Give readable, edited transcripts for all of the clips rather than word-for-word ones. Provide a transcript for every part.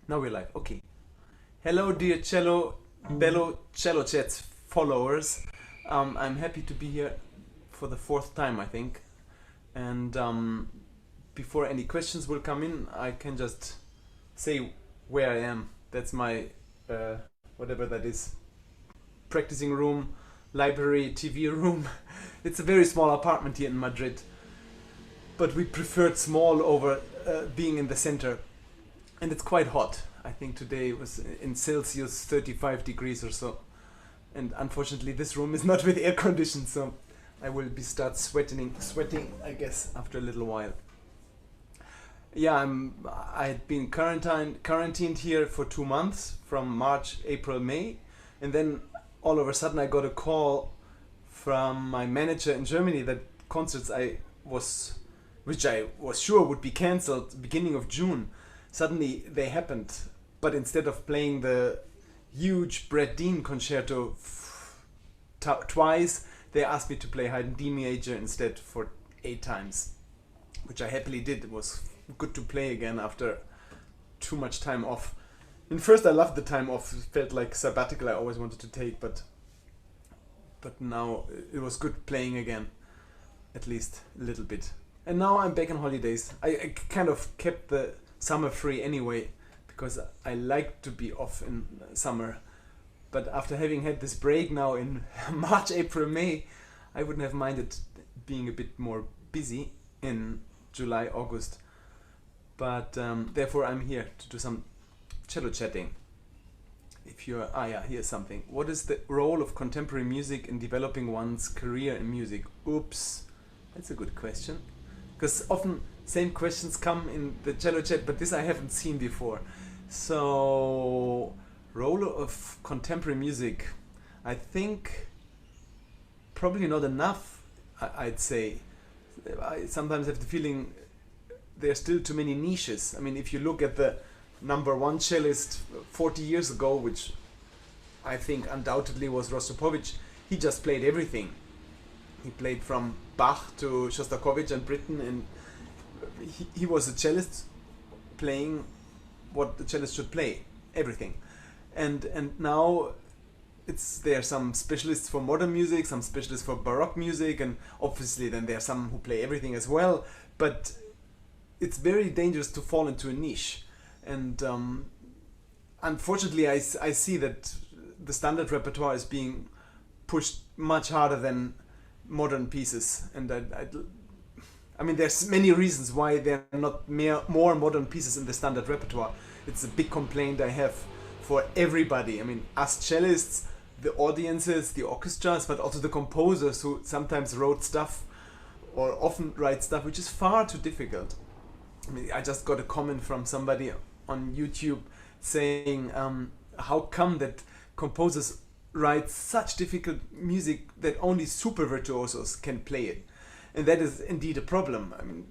Now we're live. Okay. Hello, dear fellow CelloChat followers. I'm happy to be here for the fourth time, I think. And before any questions will come in, I can just say where I am. That's my whatever that is, practicing room, library, TV room. It's a very small apartment here in Madrid, but we preferred small over being in the center. And it's quite hot. I think today it was in Celsius 35 degrees or so. And unfortunately this room is not with air conditioning, so I will start sweating, I guess, after a little while. Yeah, I had been quarantined here for 2 months, from March, April, May. And then all of a sudden I got a call from my manager in Germany that concerts which I was sure would be cancelled beginning of June, suddenly they happened. But instead of playing the huge Brett Dean concerto twice, they asked me to play Haydn D major instead for 8 times, which I happily did. It was good to play again after too much time off. And first I loved the time off. It felt like sabbatical I always wanted to take, but now it was good playing again, at least a little bit. And now I'm back on holidays. I kind of kept the summer free anyway, because I like to be off in summer. But after having had this break now in March, April, May, I wouldn't have minded being a bit more busy in July, August. But therefore I'm here to do some cello chatting. If you're, here's something. What is the role of contemporary music in developing one's career in music? Oops, that's a good question. Because often same questions come in the cello chat, but this I haven't seen before. So, role of contemporary music, I think probably not enough, I'd say. I sometimes have the feeling there's still too many niches. I mean, if you look at the number one cellist 40 years ago, which I think undoubtedly was Shostakovich, he just played everything. He played from Bach to Shostakovich and Britten, and he was a cellist playing what the cellist should play, everything. And now there are some specialists for modern music, some specialists for Baroque music, and obviously then there are some who play everything as well. But it's very dangerous to fall into a niche. And unfortunately I see that the standard repertoire is being pushed much harder than modern pieces, and I mean, there's many reasons why there are not more modern pieces in the standard repertoire. It's a big complaint I have for everybody. I mean, us cellists, the audiences, the orchestras, but also the composers who sometimes wrote stuff or often write stuff which is far too difficult. I mean, I just got a comment from somebody on YouTube saying, how come that composers write such difficult music that only super virtuosos can play it? And that is indeed a problem. I mean,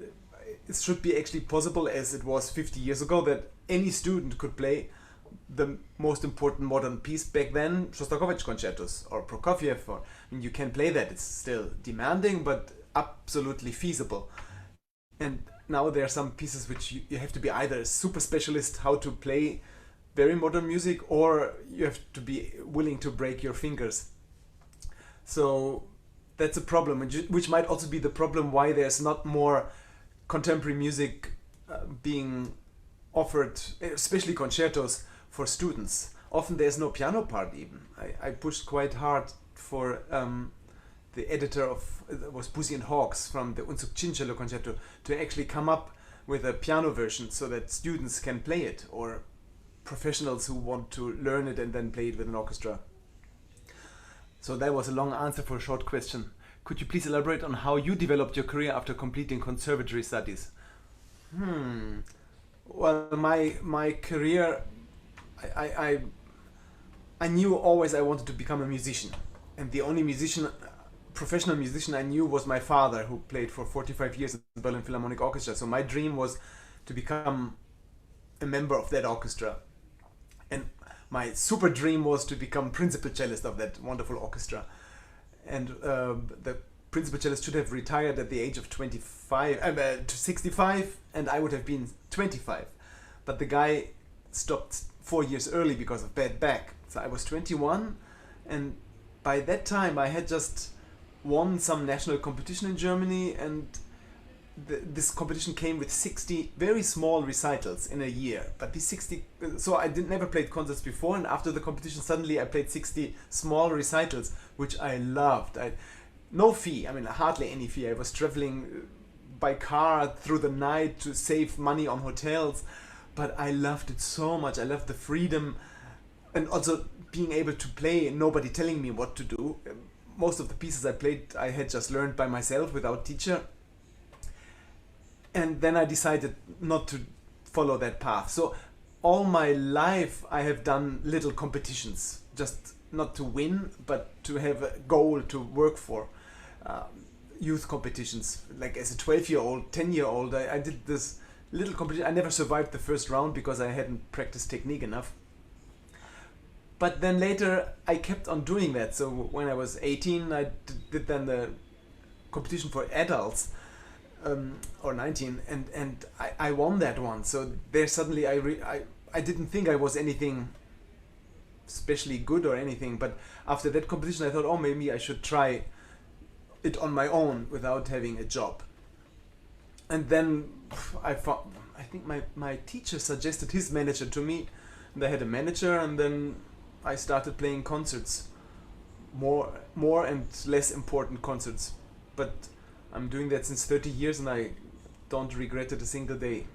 it should be actually possible, as it was 50 years ago, that any student could play the most important modern piece back then, Shostakovich concertos or Prokofiev. I mean, you can play that. It's still demanding, but absolutely feasible. And now there are some pieces which you have to be either a super specialist how to play very modern music, or you have to be willing to break your fingers. So that's a problem, which might also be the problem why there's not more contemporary music being offered, especially concertos for students. Often there's no piano part even. I pushed quite hard for the editor of, it was Busi and Hawkes from the Unsuk cello concerto, to actually come up with a piano version so that students can play it, or professionals who want to learn it and then play it with an orchestra. So that was a long answer for a short question. Could you please elaborate on how you developed your career after completing conservatory studies? Well, my career, I knew always I wanted to become a musician. And the only professional musician I knew was my father, who played for 45 years in the Berlin Philharmonic Orchestra. So my dream was to become a member of that orchestra. And my super dream was to become principal cellist of that wonderful orchestra. And the principal cellist should have retired at the age of 65 to 65, and I would have been 25. But the guy stopped 4 years early because of bad back. So I was 21, and by that time I had just won some national competition in Germany, and this competition came with 60 very small recitals in a year. But these 60, so I never played concerts before, and after the competition suddenly I played 60 small recitals, which I loved. No fee, I mean hardly any fee. I was traveling by car through the night to save money on hotels, but I loved it so much. I loved the freedom, and also being able to play and nobody telling me what to do. Most of the pieces I played I had just learned by myself without teacher. And then I decided not to follow that path. So all my life I have done little competitions, just not to win, but to have a goal to work for. Youth competitions, like as a 12-year-old, 10-year-old, I did this little competition. I never survived the first round because I hadn't practiced technique enough. But then later I kept on doing that. So when I was 18, I did then the competition for adults, or 19, and I won that one. So there suddenly I didn't think I was anything especially good or anything, but after that competition I thought, oh, maybe I should try it on my own without having a job. And then I think my teacher suggested his manager to me, and I had a manager, and then I started playing concerts, more and less important concerts. But I'm doing that since 30 years, and I don't regret it a single day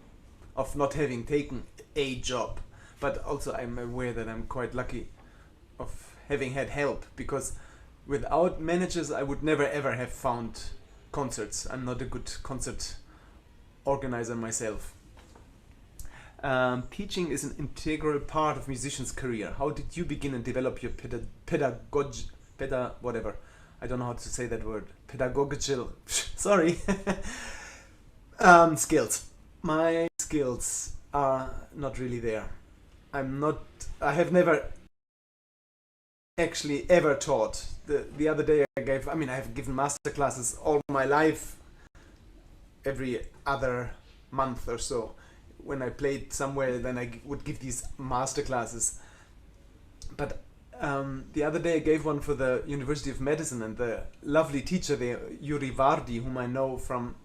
of not having taken a job. But also I'm aware that I'm quite lucky of having had help, because without managers I would never ever have found concerts. I'm not a good concert organizer myself. Teaching is an integral part of musician's career. How did you begin and develop your whatever? I don't know how to say that word. Pedagogical, sorry. Skills. My skills are not really there. I have never actually ever taught. The other day I have given master classes all my life, every other month or so. When I played somewhere, then I would give these master classes. But the other day I gave one for the University of Medicine, and the lovely teacher there, Yuri Vardi, whom I know from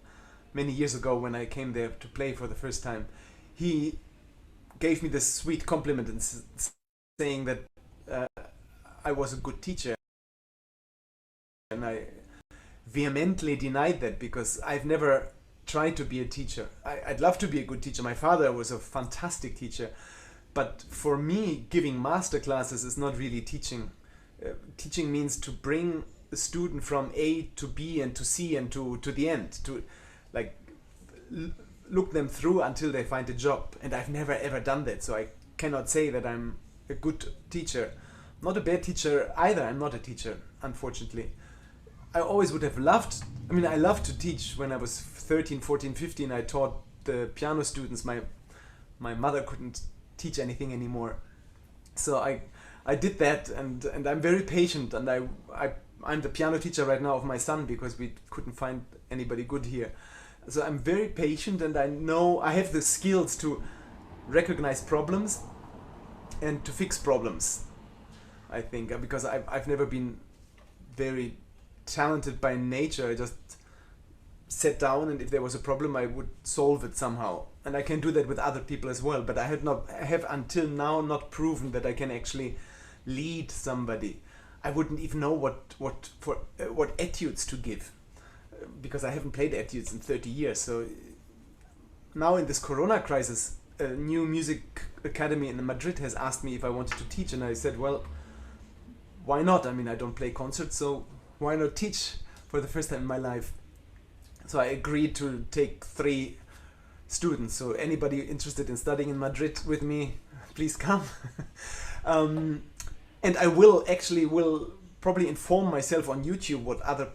many years ago when I came there to play for the first time, he gave me this sweet compliment and saying that I was a good teacher. And I vehemently denied that, because I've never tried to be a teacher. I'd love to be a good teacher. My father was a fantastic teacher. But for me, giving master classes is not really teaching. Teaching means to bring a student from A to B and to C and to the end, to look them through until they find a job. And I've never ever done that, so I cannot say that I'm a good teacher. Not a bad teacher either. I'm not a teacher, unfortunately. I always would have loved, I loved to teach. When I was 13, 14, 15, I taught the piano students. My mother couldn't teach anything anymore, so I did that, and I'm very patient, and I'm the piano teacher right now of my son, because we couldn't find anybody good here. So I'm very patient, and I know I have the skills to recognize problems and to fix problems, I think, because I've never been very talented by nature. I just sat down, and if there was a problem I would solve it somehow, and I can do that with other people as well. But I have until now not proven that I can actually lead somebody. I wouldn't even know what etudes to give, because I haven't played etudes in 30 years. So now in this Corona crisis, a new music academy in Madrid has asked me if I wanted to teach, and I said, well, why not? I don't play concerts, so why not teach for the first time in my life? So I agreed to take 3 students. So anybody interested in studying in Madrid with me, please come. And I will probably inform myself on YouTube what other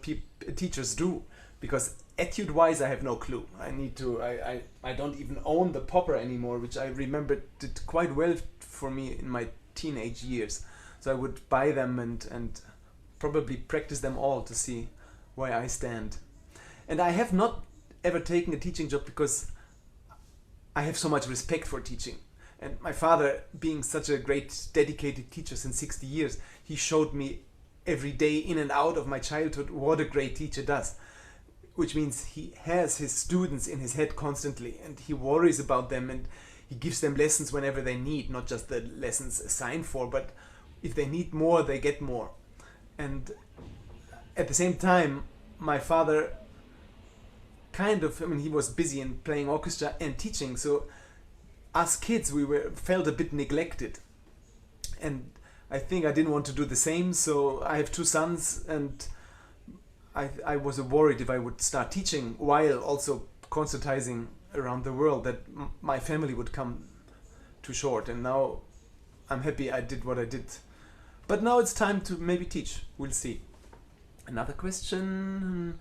teachers do, because etude wise I have no clue. I don't even own the popper anymore, which I remember did quite well for me in my teenage years. So I would buy them and probably practice them all to see where I stand. And I have not ever taken a teaching job because I have so much respect for teaching. And my father, being such a great dedicated teacher since 60 years, he showed me every day in and out of my childhood what a great teacher does. Which means he has his students in his head constantly, and he worries about them, and he gives them lessons whenever they need, not just the lessons assigned for, but if they need more, they get more. And at the same time, my father he was busy in playing orchestra and teaching, so us kids, felt a bit neglected. And I think I didn't want to do the same, so I have 2 sons, and I was worried if I would start teaching while also concertizing around the world, that my family would come too short. And now I'm happy I did what I did. But now it's time to maybe teach. We'll see. Another question.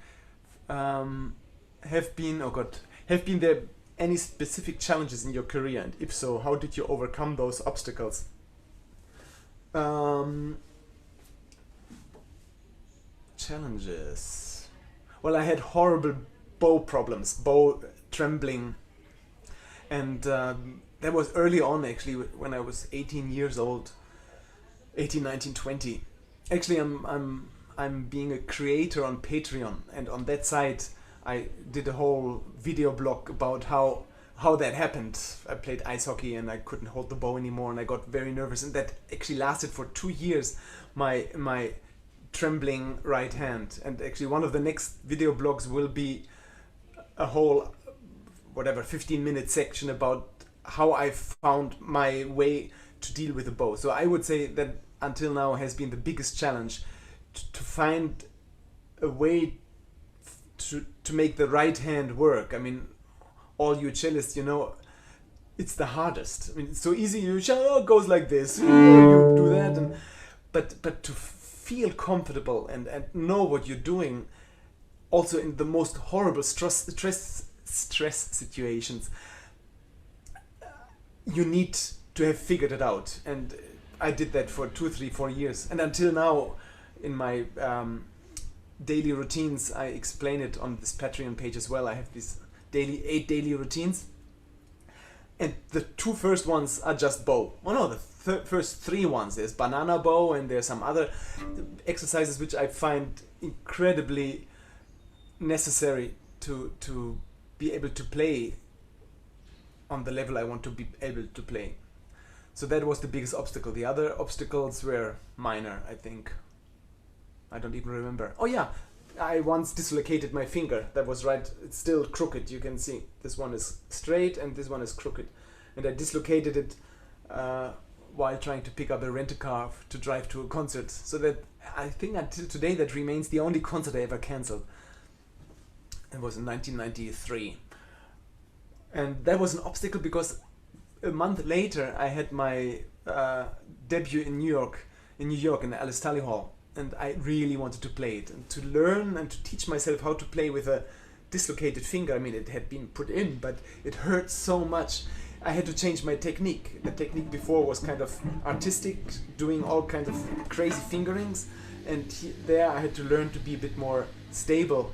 Have been there any specific challenges in your career? And if so, how did you overcome those obstacles? Challenges. Well, I had horrible bow problems, bow trembling, and that was early on, actually, when I was 18 years old, 18, 19, 20. Actually, I'm being a creator on Patreon, and on that site I did a whole video blog about how that happened. I played ice hockey and I couldn't hold the bow anymore, and I got very nervous, and that actually lasted for 2 years. My trembling right hand. And actually one of the next video blogs will be a whole 15-minute section about how I found my way to deal with the bow. So I would say that until now has been the biggest challenge to find a way to make the right hand work. I mean, all you cellists, it's the hardest. I mean, it's so easy, it goes like this, you do that, but to feel comfortable and know what you're doing, also in the most horrible stress situations, you need to have figured it out. And I did that for 2, 3, 4 years, and until now in my daily routines, I explain it on this Patreon page as well. I have these 8 daily routines, and the 2 first ones are just bow. The first 3 ones, there's banana bow, and there's some other exercises which I find incredibly necessary to be able to play on the level I want to be able to play. So that was the biggest obstacle. The other obstacles were minor, I think. I don't even remember. Oh yeah, I once dislocated my finger. That was right. It's still crooked. You can see this one is straight and this one is crooked. And I dislocated it while trying to pick up a rent-a-car to drive to a concert. So that I think until today that remains the only concert I ever cancelled. It was in 1993. And that was an obstacle because a month later I had my debut in New York in the Alice Tully Hall. And I really wanted to play it and to learn and to teach myself how to play with a dislocated finger. I mean, it had been put in, but it hurt so much. I had to change my technique. The technique before was kind of artistic, doing all kinds of crazy fingerings. And there I had to learn to be a bit more stable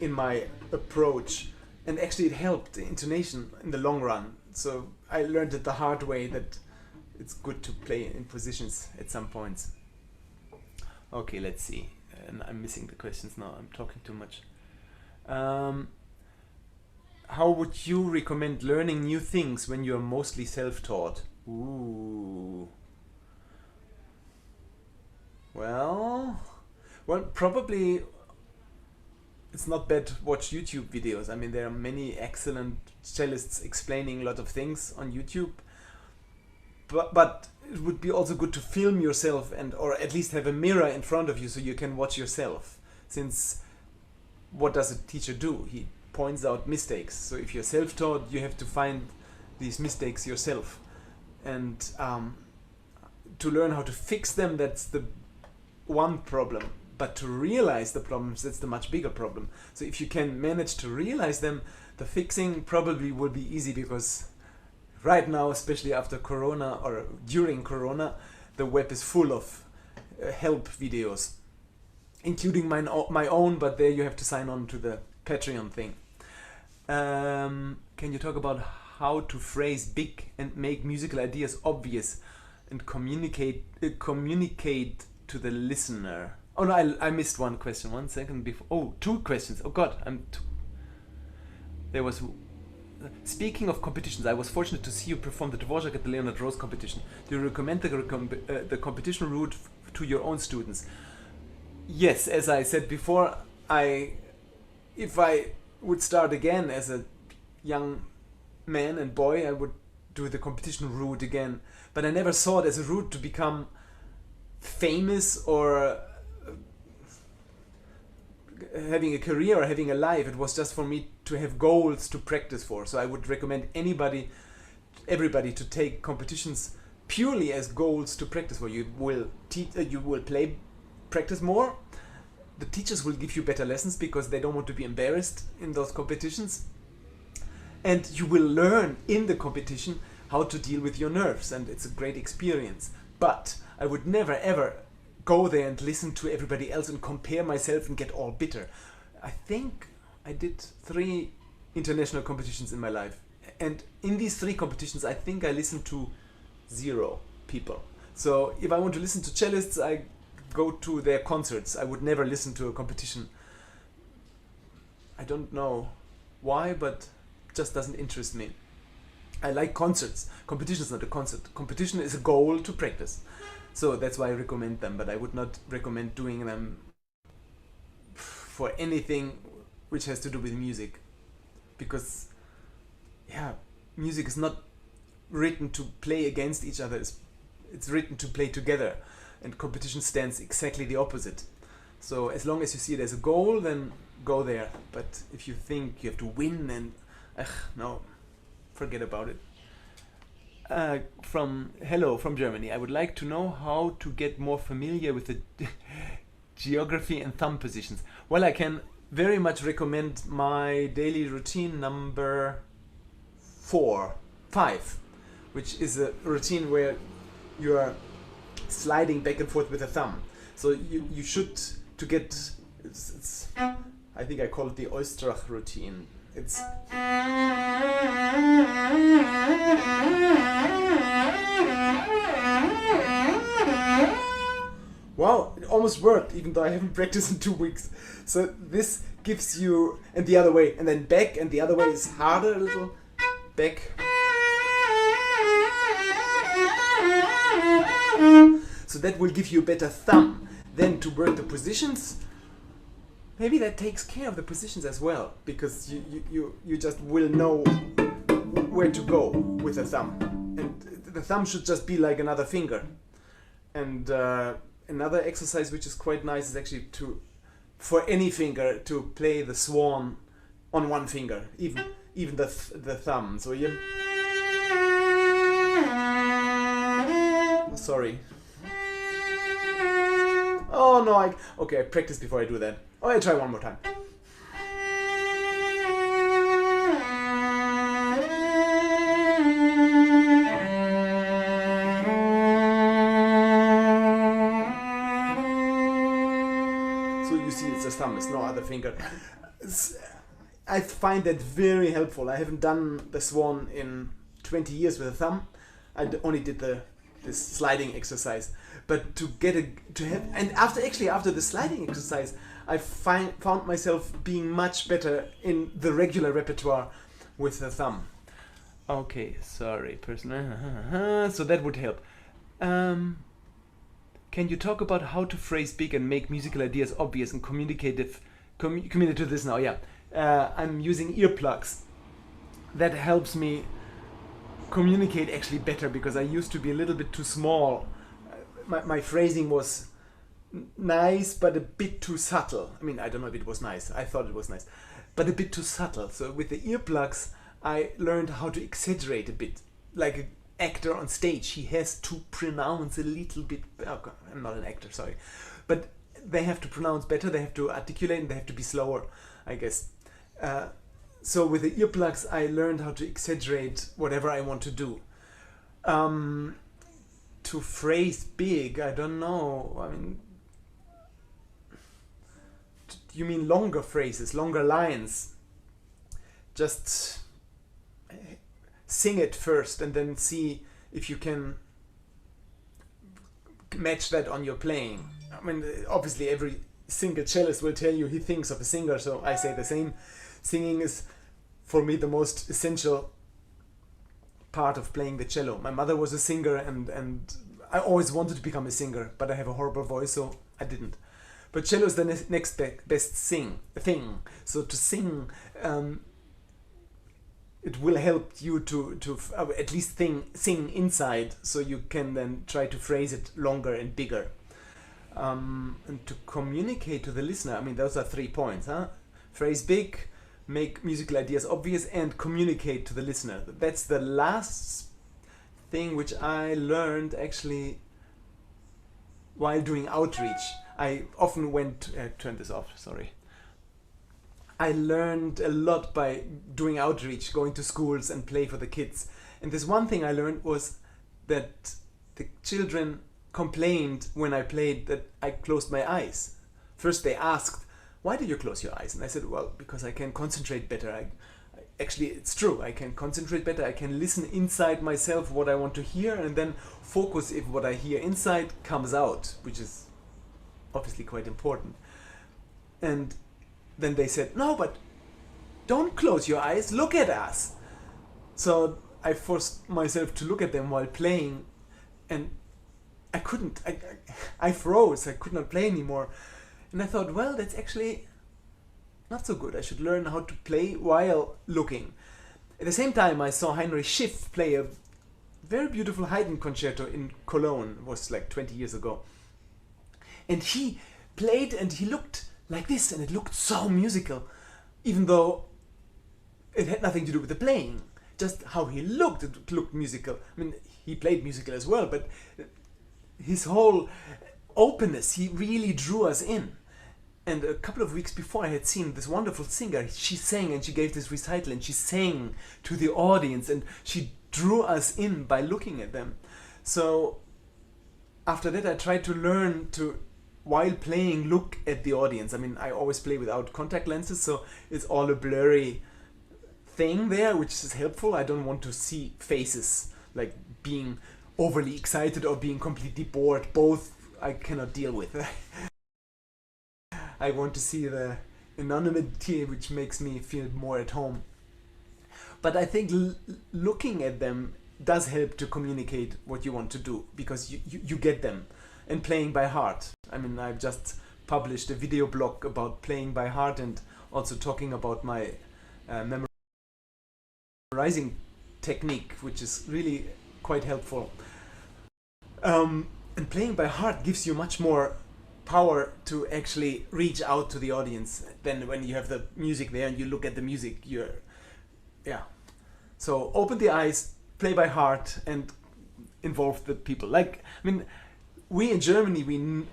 in my approach. And actually it helped the intonation in the long run. So I learned it the hard way that it's good to play in positions at some points. Okay, let's see. And I'm missing the questions now. I'm talking too much. How would you recommend learning new things when you're mostly self-taught? Ooh. Well, probably it's not bad to watch YouTube videos. I mean, there are many excellent cellists explaining a lot of things on YouTube. But it would be also good to film yourself or at least have a mirror in front of you so you can watch yourself. Since what does a teacher do? He points out mistakes. So if you're self-taught, you have to find these mistakes yourself. And to learn how to fix them, that's the one problem. But to realize the problems, that's the much bigger problem. So if you can manage to realize them, the fixing probably will be easy, because right now, especially after Corona or during Corona, the web is full of help videos, including my own, but there you have to sign on to the Patreon thing. Can you talk about how to phrase big and make musical ideas obvious and communicate to the listener. Oh no, I missed one question. 1 second before. Oh, 2 questions. Oh God, there was. Speaking of competitions, I was fortunate to see you perform the Dvorak at the Leonard Rose competition. Do you recommend the competition route to your own students? Yes, as I said before, if I would start again as a young man and boy, I would do the competition route again. But I never saw it as a route to become famous or having a career or having a life. It was just for me to have goals to practice for. So I would recommend everybody to take competitions purely as goals to practice for. You will practice more. The teachers will give you better lessons because they don't want to be embarrassed in those competitions. And you will learn in the competition how to deal with your nerves, and it's a great experience. But I would never ever go there and listen to everybody else and compare myself and get all bitter. I think I did 3 international competitions in my life, and in these 3 competitions I think I listened to 0 people. So if I want to listen to cellists, I go to their concerts. I would never listen to a competition. I don't know why, but it just doesn't interest me. I like concerts. Competition is not a concert. Competition is a goal to practice. So that's why I recommend them, but I would not recommend doing them for anything which has to do with music. Because, yeah, music is not written to play against each other. It's written to play together. And competition stands exactly the opposite. So as long as you see it as a goal, then go there. But if you think you have to win, then no, forget about it. Hello from Germany. I would like to know how to get more familiar with the geography and thumb positions. Well, I can very much recommend my daily routine number 5, which is a routine where you are sliding back and forth with a thumb. So you should, to get, I think I call it the Oistrach routine. It's wow, it almost worked, even though I haven't practiced in 2 weeks. So this gives you, and the other way, and then back, and the other way is harder a little. Back. So that will give you a better thumb. Then to work the positions, maybe that takes care of the positions as well, because you just will know where to go with the thumb. And the thumb should just be like another finger. And another exercise which is quite nice is actually for any finger to play the swan on one finger, even the thumb. So you. Sorry. Oh no! Okay, I practice before I do that. Oh, I'll try one more time. So you see, it's a thumb. It's no other finger. I find that very helpful. I haven't done the swan in 20 years with a thumb. I only did this sliding exercise. But after the sliding exercise, I found myself being much better in the regular repertoire with the thumb. Okay, sorry, person. So that would help. Can you talk about how to phrase big and make musical ideas obvious and communicate to this now? Yeah, I'm using earplugs. That helps me communicate actually better, because I used to be a little bit too small. My phrasing was nice, but a bit too subtle. I mean, I don't know if it was nice. I thought it was nice, but a bit too subtle. So with the earplugs, I learned how to exaggerate a bit. Like an actor on stage, he has to pronounce a little bit. Oh God, I'm not an actor, sorry. But they have to pronounce better, they have to articulate, and they have to be slower, I guess. So with the earplugs, I learned how to exaggerate whatever I want to do. To phrase big, I don't know. I mean, you mean longer phrases, longer lines? Just sing it first and then see if you can match that on your playing. I mean, obviously every single cellist will tell you he thinks of a singer, so I say the same. Singing is for me the most essential part of playing the cello. My mother was a singer, and I always wanted to become a singer, but I have a horrible voice, so I didn't. But cello is the next best thing. So to sing, it will help you to at least sing inside, so you can then try to phrase it longer and bigger. And to communicate to the listener, I mean, those are 3 points, huh? Phrase big, make musical ideas obvious, and communicate to the listener. That's the last thing which I learned actually while doing outreach. I often went, turn this off, sorry. I learned a lot by doing outreach, going to schools and play for the kids. And this one thing I learned was that the children complained when I played that I closed my eyes. First they asked, why do you close your eyes? And I said, well, because I can concentrate better. Actually, it's true, I can concentrate better. I can listen inside myself what I want to hear and then focus if what I hear inside comes out, which is obviously quite important. And then they said, no, but don't close your eyes, look at us. So I forced myself to look at them while playing, and I couldn't. I froze, I could not play anymore. And I thought, well, that's actually not so good. I should learn how to play while looking. At the same time, I saw Heinrich Schiff play a very beautiful Haydn concerto in Cologne. It was like 20 years ago. And he played and he looked like this, and it looked so musical, even though it had nothing to do with the playing. Just how he looked, it looked musical. I mean, he played musical as well, but his whole openness, he really drew us in. And a couple of weeks before, I had seen this wonderful singer. She sang and she gave this recital and she sang to the audience and she drew us in by looking at them. So after that, I tried to learn to, while playing, look at the audience. I mean, I always play without contact lenses, so it's all a blurry thing there, which is helpful. I don't want to see faces, like being overly excited or being completely bored. Both I cannot deal with. I want to see the anonymity, which makes me feel more at home. But I think looking at them does help to communicate what you want to do, because you get them. And playing by heart. I mean, I've just published a video blog about playing by heart and also talking about my memorizing technique, which is really quite helpful. And playing by heart gives you much more power to actually reach out to the audience than when you have the music there and you look at the music. So open the eyes, play by heart, and involve the people. Like, I mean, we in Germany,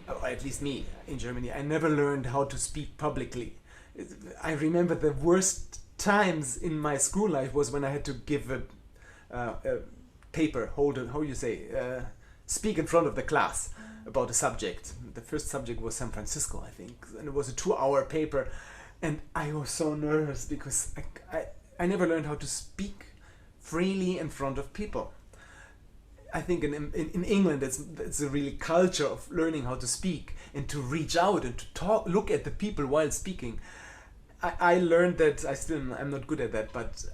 or at least me in Germany, I never learned how to speak publicly. I remember the worst times in my school life was when I had to give a paper, speak in front of the class about a subject. The first subject was San Francisco, I think, and it was a 2-hour paper, and I was so nervous because I never learned how to speak freely in front of people. I think in England it's a really culture of learning how to speak and to reach out and to talk, look at the people while speaking. I learned that. I'm not good at that, but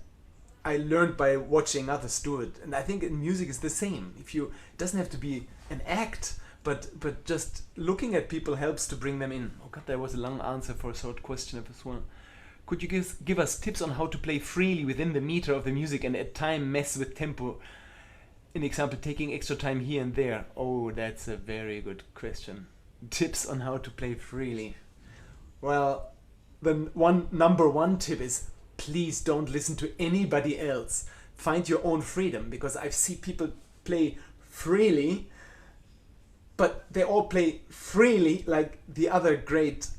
I learned by watching others do it. And I think in music is the same. It doesn't have to be an act, but just looking at people helps to bring them in. Oh God, that was a long answer for a short question of this one. Could you give us tips on how to play freely within the meter of the music and at time mess with tempo? An example, taking extra time here and there. Oh, that's a very good question. Tips on how to play freely. Well, the number one tip is please don't listen to anybody else. Find your own freedom, because I've seen people play freely, but they all play freely like the other great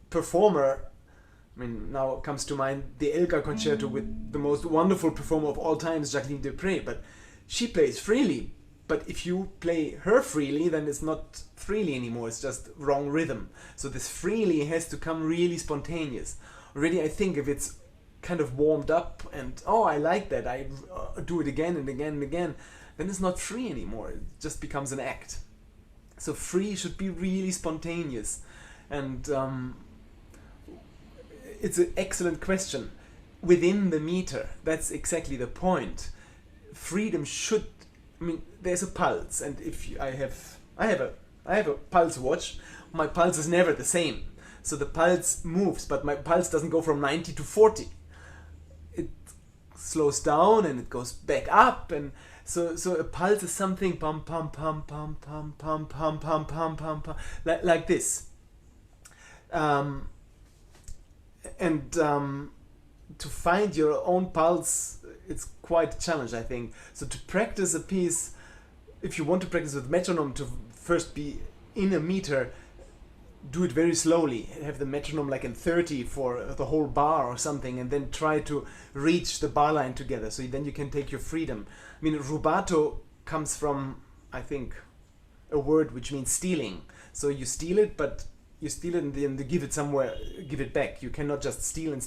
performer. I mean, now comes to mind the Elgar concerto with the most wonderful performer of all time, Jacqueline Dupré, but she plays freely. But if you play her freely, then it's not freely anymore, it's just wrong rhythm. So this freely has to come really spontaneous. Already I think if it's kind of warmed up and, oh, I like that, I do it again and again and again, then it's not free anymore. It just becomes an act. So free should be really spontaneous. And it's an excellent question. Within the meter, that's exactly the point. Freedom should, I mean, there's a pulse, and if I have a pulse watch, my pulse is never the same. So the pulse moves, but my pulse doesn't go from 90 to 40. It slows down and it goes back up, and so a pulse is something pum pum pum pum pum pum pum pum pum pum pum like this. To find your own pulse, it's quite a challenge, I think. So to practice a piece, if you want to practice with metronome, to first be in a meter, do it very slowly. Have the metronome like in 30 for the whole bar or something, and then try to reach the bar line together. So then you can take your freedom. I mean, rubato comes from, I think, a word which means stealing. So you steal it, but you steal it and then you give it somewhere, give it back. You cannot just steal and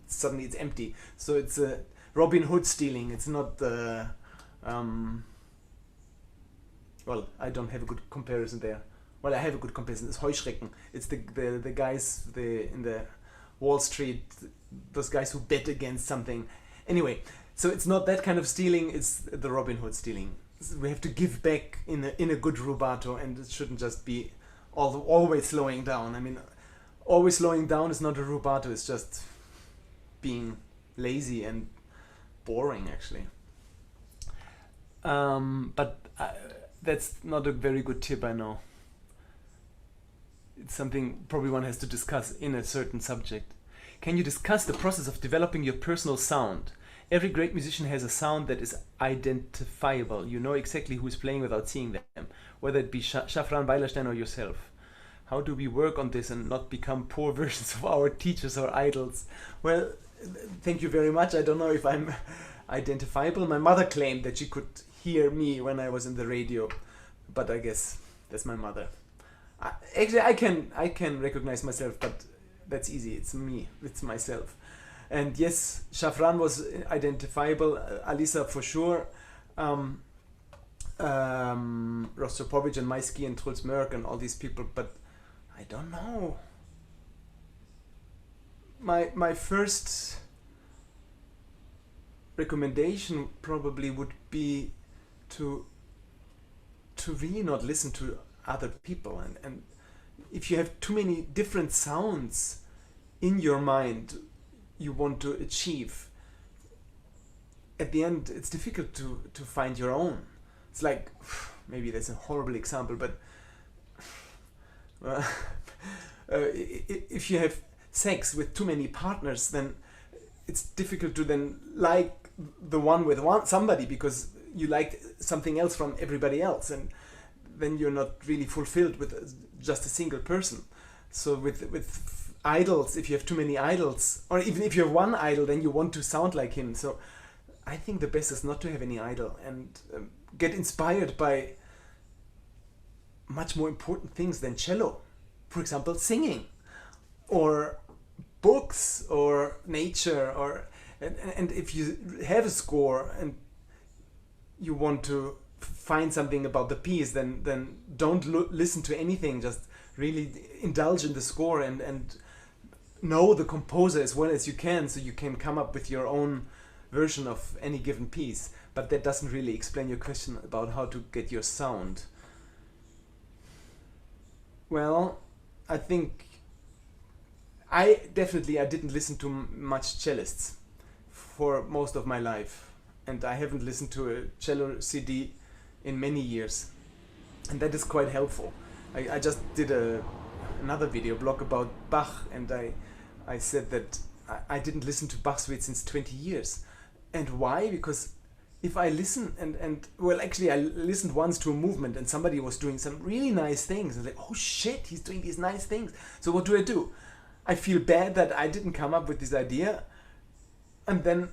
suddenly it's empty. So it's a Robin Hood stealing. It's not the... well, I don't have a good comparison there. Well, I have a good comparison. It's Heuschrecken. It's the guys in the Wall Street, those guys who bet against something. Anyway, so it's not that kind of stealing. It's the Robin Hood stealing. So we have to give back in a good rubato, and it shouldn't just be always slowing down. I mean, always slowing down is not a rubato. It's just being lazy and boring, actually. But that's not a very good tip, I know. It's something probably one has to discuss in a certain subject. Can you discuss the process of developing your personal sound? Every great musician has a sound that is identifiable. You know exactly who is playing without seeing them, whether it be Shafran Weilerstein or yourself. How do we work on this and not become poor versions of our teachers or idols? Well, thank you very much. I don't know if I'm identifiable. My mother claimed that she could hear me when I was in the radio, but I guess that's my mother. Actually, I can recognize myself, but that's easy. It's me. It's myself. And yes, Shafran was identifiable. Alisa for sure. Rostropovich and Maisky and Truls Mörk and all these people, but I don't know. My first recommendation probably would be to really not listen to other people, and if you have too many different sounds in your mind you want to achieve, at the end it's difficult to find your own. It's like, maybe that's a horrible example, but if you have sex with too many partners, then it's difficult to then like the one with somebody, because you like something else from everybody else, and then you're not really fulfilled with just a single person. So with idols, if you have too many idols, or even if you have one idol, then you want to sound like him. So I think the best is not to have any idol, and get inspired by much more important things than cello. For example, singing, or books, or nature, or and if you have a score and you want to find something about the piece, then don't listen to anything. Just really indulge in the score and know the composer as well as you can, so you can come up with your own version of any given piece. But that doesn't really explain your question about how to get your sound. Well, I think I didn't listen to much cellists for most of my life, and I haven't listened to a cello CD in many years, and that is quite helpful. I just did another video blog about Bach, and I said that I didn't listen to Bach suite since 20 years. And why? Because if I listen and well, actually I listened once to a movement and somebody was doing some really nice things, and like, oh shit, he's doing these nice things. So what do? I feel bad that I didn't come up with this idea, and then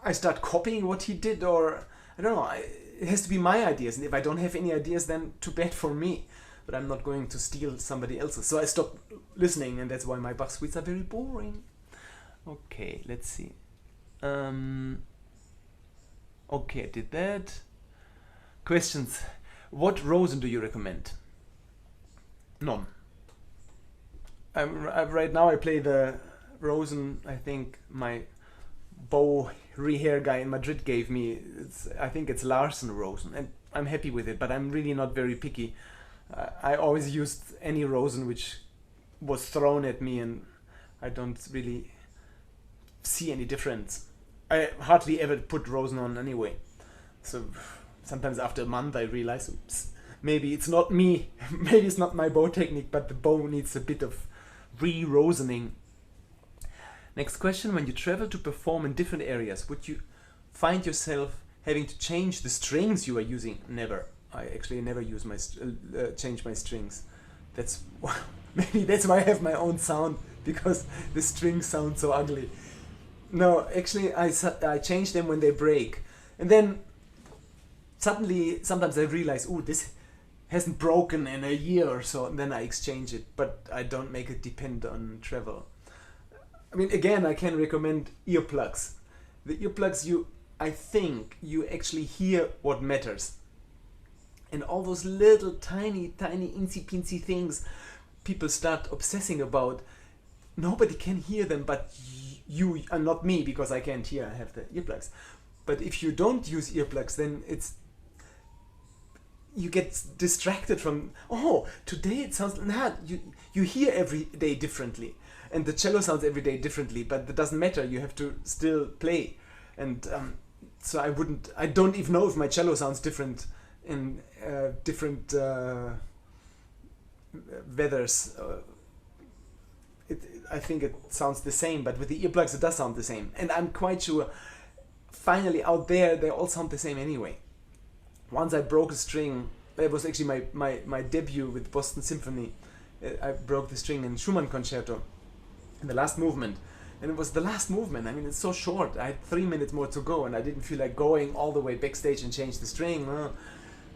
I start copying what he did, or I don't know, it has to be my ideas, and if I don't have any ideas, then too bad for me. But I'm not going to steal somebody else's. So I stopped listening, and that's why my Bach suites are very boring. Okay, let's see. Okay, I did that. Questions. What rosin do you recommend? None. Right now I play the rosin, I think my bow rehair guy in Madrid gave me. I think it's Larsen rosin, and I'm happy with it, but I'm really not very picky. I always used any rosin which was thrown at me, and I don't really see any difference. I hardly ever put rosin on anyway. So sometimes after a month I realize, oops, maybe it's not me, maybe it's not my bow technique, but the bow needs a bit of re-rosining. Next question, when you travel to perform in different areas, would you find yourself having to change the strings you are using? Never. I actually never use change my strings. That's maybe that's why I have my own sound, because the strings sound so ugly. No, actually I change them when they break, and then suddenly sometimes I realize, oh, this hasn't broken in a year or so, and then I exchange it, but I don't make it depend on travel. I mean, again, I can recommend earplugs. The earplugs, I think you actually hear what matters. And all those little tiny insy-pinsy things people start obsessing about, nobody can hear them but you, and not me, because I can't hear, I have the earplugs. But if you don't use earplugs, then you get distracted from, oh, today it sounds, you hear every day differently, and the cello sounds every day differently, but that doesn't matter, you have to still play. And so I don't even know if my cello sounds different in different weathers. I think it sounds the same, but with the earplugs it does sound the same, and I'm quite sure finally out there they all sound the same anyway. Once I broke a string, it was actually my debut with Boston Symphony. I broke the string in Schumann concerto in the last movement, and it was the last movement. I mean, it's so short, I had 3 minutes more to go, and I didn't feel like going all the way backstage and change the string.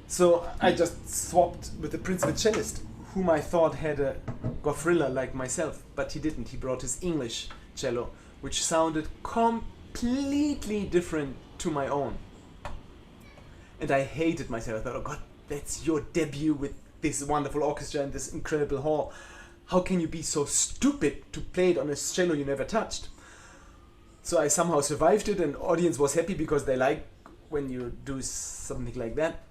So I just swapped with the principal cellist, whom I thought had a Goffrilla like myself, but he didn't. He brought his English cello, which sounded completely different to my own. And I hated myself. I thought, oh God, that's your debut with this wonderful orchestra and this incredible hall. How can you be so stupid to play it on a cello you never touched? So I somehow survived it, and the audience was happy because they like when you do something like that.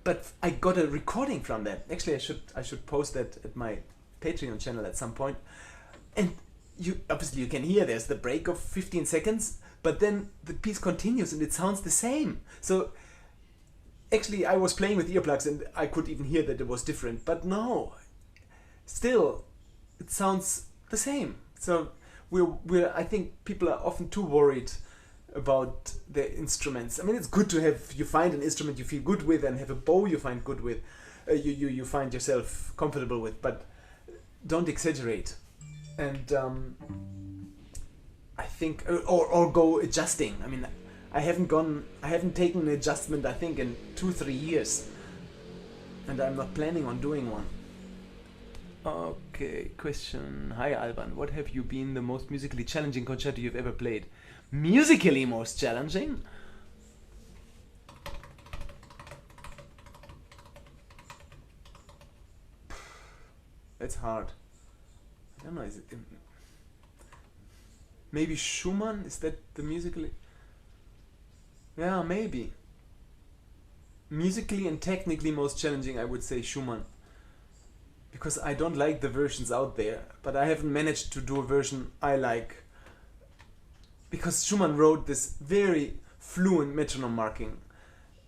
But I got a recording from that. Actually, I should post that at my Patreon channel at some point. And obviously you can hear there's the break of 15 seconds, but then the piece continues and it sounds the same. So actually I was playing with earplugs and I could even hear that it was different, but no, still it sounds the same. So I think people are often too worried about the instruments. I mean, it's good to have, you find an instrument you feel good with and have a bow you find good with, you find yourself comfortable with, but don't exaggerate. And I think, or go adjusting. I mean, I haven't taken an adjustment, I think, in 2-3 years, and I'm not planning on doing one. Okay, question. Hi Alban, what have you been the most musically challenging concerto you've ever played? Musically most challenging? That's hard. I don't know, is it... Maybe Schumann? Is that the musically... Yeah, maybe. Musically and technically most challenging, I would say Schumann. Because I don't like the versions out there, but I haven't managed to do a version I like. Because Schumann wrote this very fluent metronome marking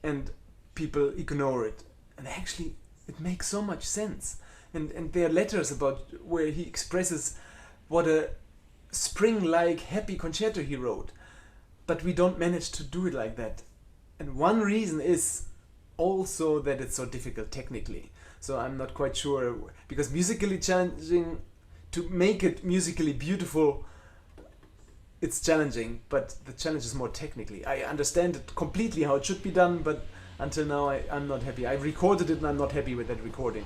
and people ignore it. And actually it makes so much sense. And there are letters about where he expresses what a spring-like happy concerto he wrote. But we don't manage to do it like that. And one reason is also that it's so difficult technically. So I'm not quite sure, because musically challenging, to make it musically beautiful, it's challenging, but the challenge is more technically. I understand it completely how it should be done, but until now I'm not happy. I recorded it and I'm not happy with that recording.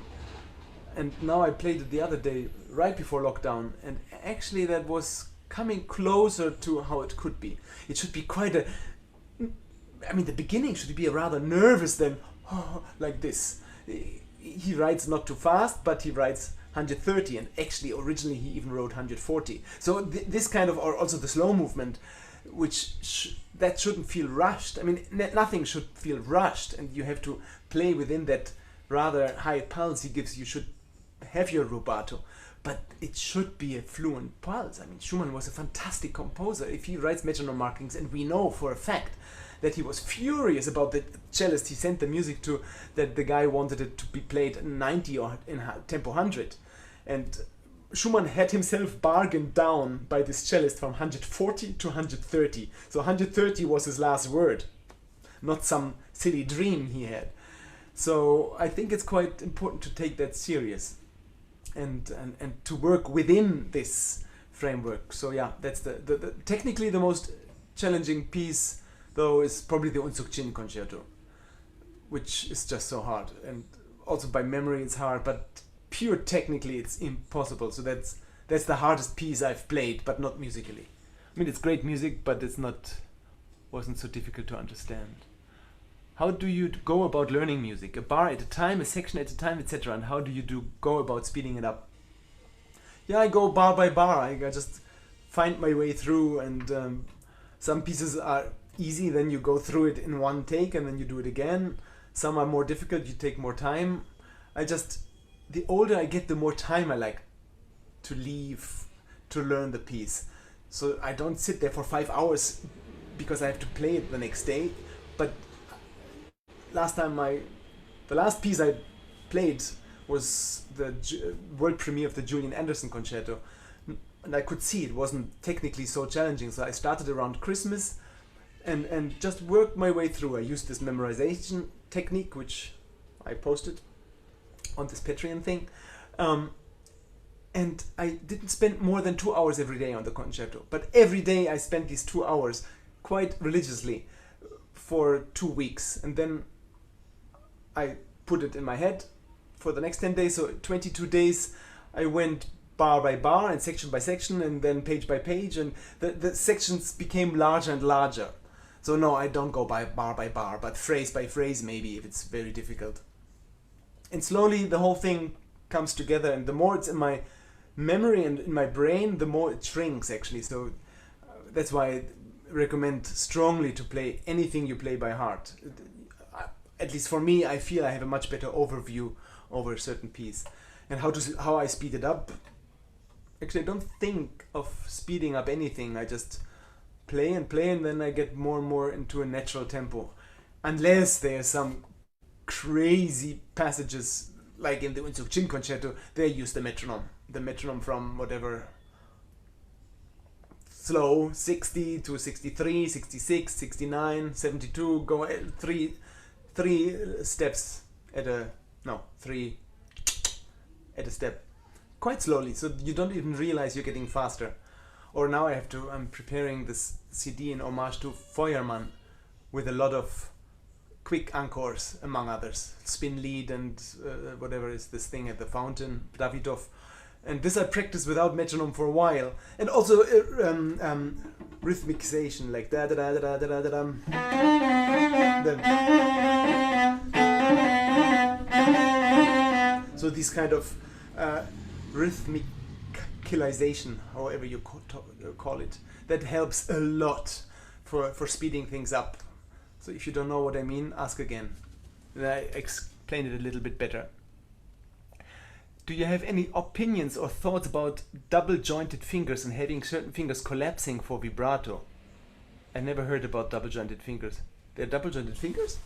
And now I played it the other day, right before lockdown, and actually that was coming closer to how it could be. It should be quite a, I mean, the beginning should be rather nervous than like this. He writes not too fast, but he writes 130, and actually originally he even wrote 140. So this kind of, or also the slow movement, which that shouldn't feel rushed. I mean, nothing should feel rushed, and you have to play within that rather high pulse he gives. You should have your rubato, but it should be a fluent pulse. I mean, Schumann was a fantastic composer. If he writes metronome markings, and we know for a fact that he was furious about the cellist he sent the music to, that the guy wanted it to be played in 90 or in tempo 100. And Schumann had himself bargained down by this cellist from 140 to 130. So 130 was his last word, not some silly dream he had. So I think it's quite important to take that serious and to work within this framework. So yeah, that's the technically the most challenging piece, though, is probably the Unsuk-Chin concerto, which is just so hard, and also by memory it's hard, but pure technically it's impossible. So that's the hardest piece I've played, but not musically. I mean, it's great music, but wasn't so difficult to understand. How do you go about learning music? A bar at a time, a section at a time, etc. And how do you go about speeding it up? Yeah, I go bar by bar. I just find my way through, and some pieces are easy, then you go through it in one take and then you do it again. Some are more difficult, you take more time. The older I get, the more time I like to leave to learn the piece. So I don't sit there for 5 hours because I have to play it the next day. But the last piece I played was the world premiere of the Julian Anderson concerto, and I could see it wasn't technically so challenging. So I started around Christmas and just worked my way through. I used this memorization technique, which I posted on this Patreon thing, and I didn't spend more than 2 hours every day on the concerto, but every day I spent these 2 hours quite religiously for 2 weeks, and then I put it in my head for the next 10 days. So 22 days I went bar by bar and section by section, and then page by page, and the sections became larger and larger. So no, I don't go by bar, but phrase by phrase maybe, if it's very difficult. And slowly the whole thing comes together, and the more it's in my memory and in my brain, the more it shrinks actually. So that's why I recommend strongly to play anything you play by heart. At least for me, I feel I have a much better overview over a certain piece. And how I speed it up? Actually, I don't think of speeding up anything. I just play, and then I get more and more into a natural tempo. Unless there's some crazy passages, like in the Unsuk-Chin concerto, they use the metronome. The metronome from whatever, slow, 60 to 63, 66, 69, 72, go three steps at a, no, three at a step. Quite slowly, so you don't even realize you're getting faster. Or now I'm preparing this CD in homage to Feuermann with a lot of quick encores, among others. Spin lead and whatever is this thing at the fountain, Davidoff. And this I practiced without metronome for a while. And also rhythmicization, like da da da da da da da da. So these kind of rhythmicalization, however you call it, that helps a lot for speeding things up. So if you don't know what I mean, ask again. Then I explain it a little bit better. Do you have any opinions or thoughts about double-jointed fingers and having certain fingers collapsing for vibrato? I never heard about double-jointed fingers. They're double-jointed fingers?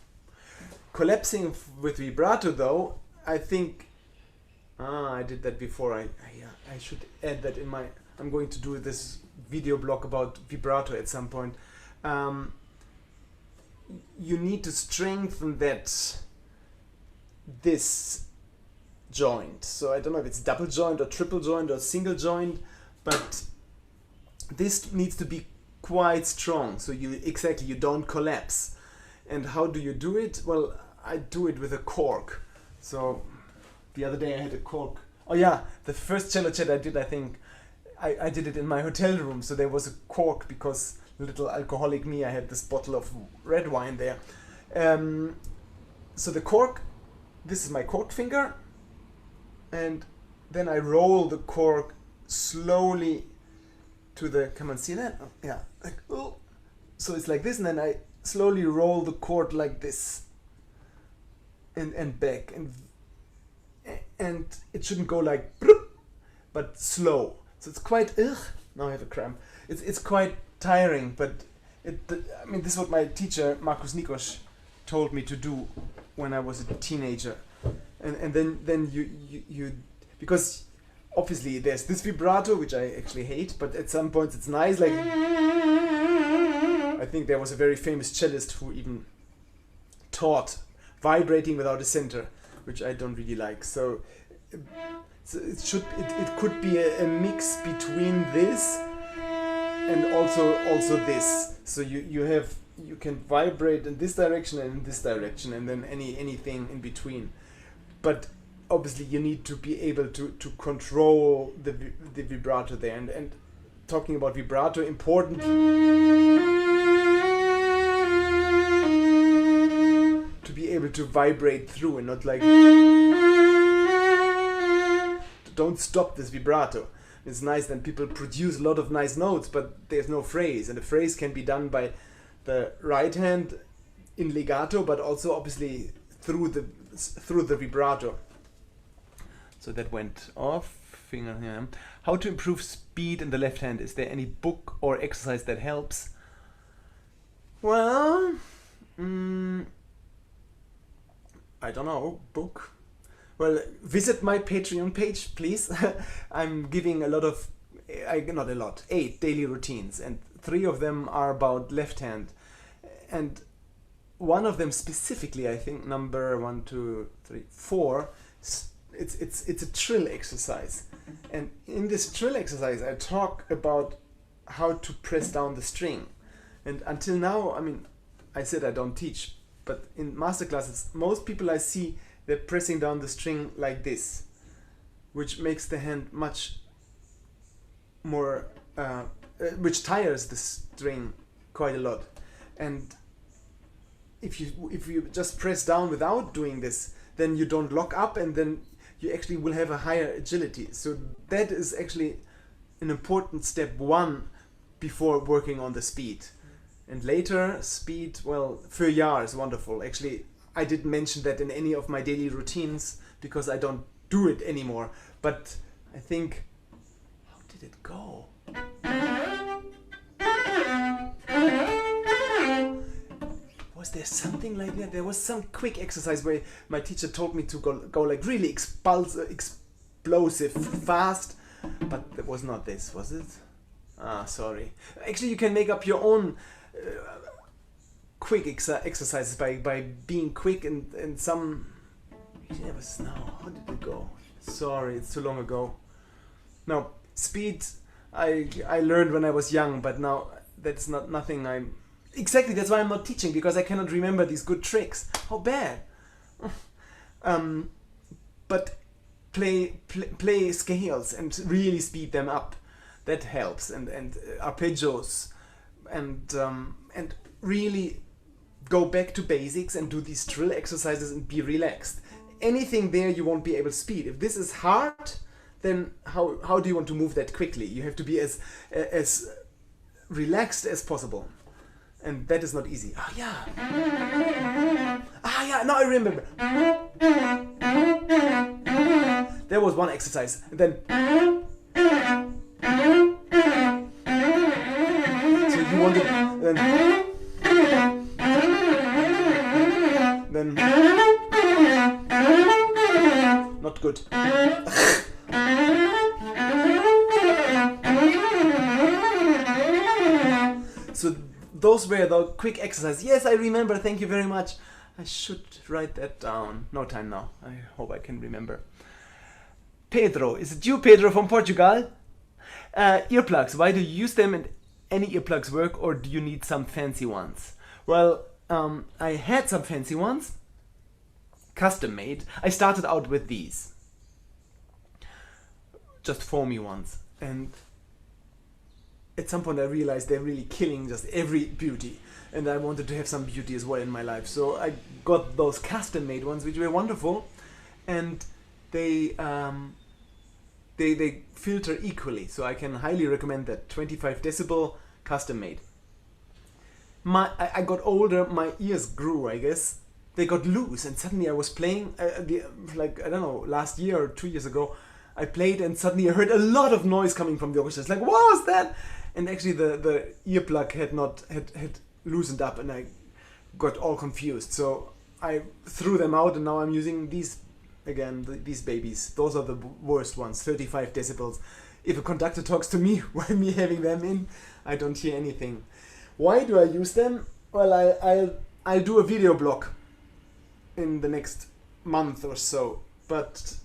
Collapsing with vibrato, though, I think... I did that before. I should add that in my... I'm going to do this video blog about vibrato at some point. You need to strengthen this joint. So I don't know if it's double joint or triple joint or single joint, but this needs to be quite strong. So you don't collapse. And how do you do it? Well, I do it with a cork. So the other day I had a cork. Oh yeah, the first CelloChat I did, I think, I did it in my hotel room, so there was a cork because little alcoholic me, I had this bottle of red wine there. So the cork, this is my cork finger, and then I roll the cork slowly to the, come and see that? Oh, yeah, like, oh. So it's like this, and then I slowly roll the chord like this, and back, and it shouldn't go like, but slow. So it's quite, now I have a cramp. It's quite tiring, but I mean, this is what my teacher Markus Nikos told me to do when I was a teenager, and then you because obviously there's this vibrato which I actually hate, but at some points it's nice. Like I think there was a very famous cellist who even taught vibrating without a center, which I don't really like. So it could be a mix between this and also this. So you can vibrate in this direction and in this direction, and then anything in between. But obviously you need to be able to control the vibrato there. And talking about vibrato, important to be able to vibrate through and not like, don't stop this vibrato. It's nice that people produce a lot of nice notes, but there's no phrase, and the phrase can be done by the right hand in legato, but also obviously through the vibrato. So that went off. Finger here. How to improve speed in the left hand? Is there any book or exercise that helps? Well, I don't know. Book. Well, visit my Patreon page, please. I'm giving a lot of, not a lot, 8 daily routines, and 3 of them are about left hand. And one of them specifically, I think number 1, 2, 3, 4, it's a trill exercise. And in this trill exercise, I talk about how to press down the string. And until now, I mean, I said I don't teach, but in masterclasses, most people I see, they're pressing down the string like this, which makes the hand much more, which tires the string quite a lot. And if you just press down without doing this, then you don't lock up, and then you actually will have a higher agility. So that is actually an important step 1 before working on the speed. And later, speed, well, 4 years is wonderful. Actually, I didn't mention that in any of my daily routines because I don't do it anymore. But I think, how did it go? Was there something like that? There was some quick exercise where my teacher told me to go like really explosive, fast, but it was not this, was it? Ah, sorry. Actually, you can make up your own quick exercises by being quick and some. Yeah, but now, how did it go? Sorry, it's too long ago. No, speed. I learned when I was young, but now that's nothing I'm. Exactly, that's why I'm not teaching, because I cannot remember these good tricks. How bad. But play scales and really speed them up. That helps, and arpeggios, and really go back to basics and do these trill exercises and be relaxed. Anything there you won't be able to speed. If this is hard, then how do you want to move that quickly? You have to be as relaxed as possible. And that is not easy. Oh yeah. Ah yeah, now I remember. There was one exercise. And then so you wanted then not good. So those were the quick exercises. Yes, I remember. Thank you very much. I should write that down. No time now. I hope I can remember. Pedro. Is it you, Pedro, from Portugal? Earplugs. Why do you use them, and any earplugs work, or do you need some fancy ones? Well, I had some fancy ones. Custom made. I started out with these. Just foamy ones. And at some point I realized they're really killing just every beauty, and I wanted to have some beauty as well in my life. So I got those custom-made ones, which were wonderful, and they filter equally. So I can highly recommend that. 25 decibel, custom-made. I got older, my ears grew, I guess. They got loose, and suddenly I was playing, like, I don't know, last year or 2 years ago, I played and suddenly I heard a lot of noise coming from the orchestra. It's like, what was that? And actually the earplug had loosened up, and I got all confused. So I threw them out, and now I'm using these again, these babies. Those are the worst ones, 35 decibels. If a conductor talks to me while me having them in, I don't hear anything. Why do I use them? Well, I'll do a video blog in the next month or so, but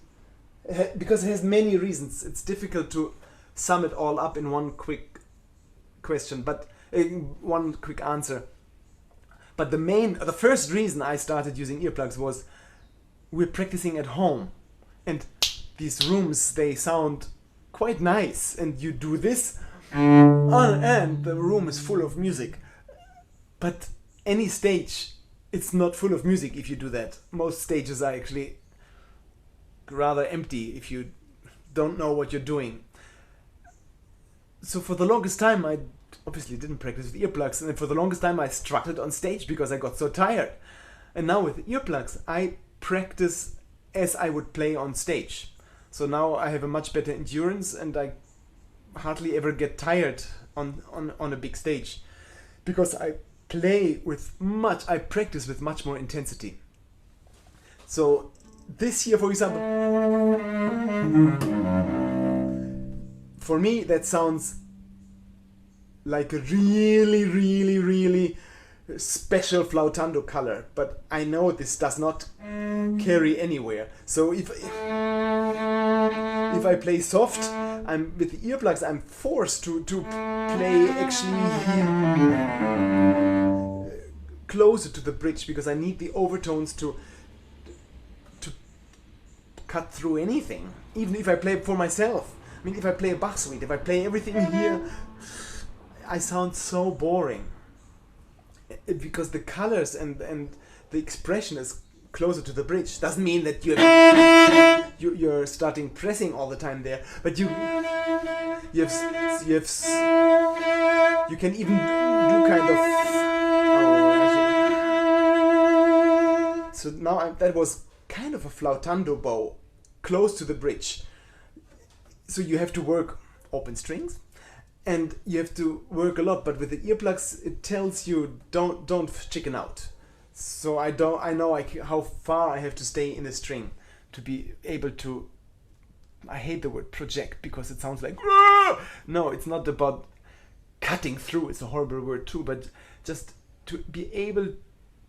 because it has many reasons, it's difficult to sum it all up in one quick question, but one quick answer. But the first reason I started using earplugs was we're practicing at home, and these rooms, they sound quite nice, and you do this and the room is full of music. But any stage, it's not full of music if you do that. Most stages are actually rather empty if you don't know what you're doing. So for the longest time I obviously didn't practice with earplugs, and for the longest time I strutted on stage because I got so tired. And now with earplugs I practice as I would play on stage. So now I have a much better endurance, and I hardly ever get tired on a big stage, because I practice with much more intensity. So this here, for example, for me that sounds like a really, really, really special flautando color, but I know this does not carry anywhere. So if I play soft, with the earplugs I'm forced to play actually here closer to the bridge, because I need the overtones to cut through anything, even if I play for myself. I mean, if I play a Bach suite, if I play everything here, I sound so boring, because the colors and the expression is closer to the bridge. Doesn't mean that you're starting pressing all the time there, but you can even do kind of. So now that was kind of a flautando bow, close to the bridge. So you have to work open strings, and you have to work a lot. But with the earplugs, it tells you don't chicken out. So I know how far I have to stay in the string to be able to. I hate the word project because it sounds like no. It's not about cutting through. It's a horrible word too. But just to be able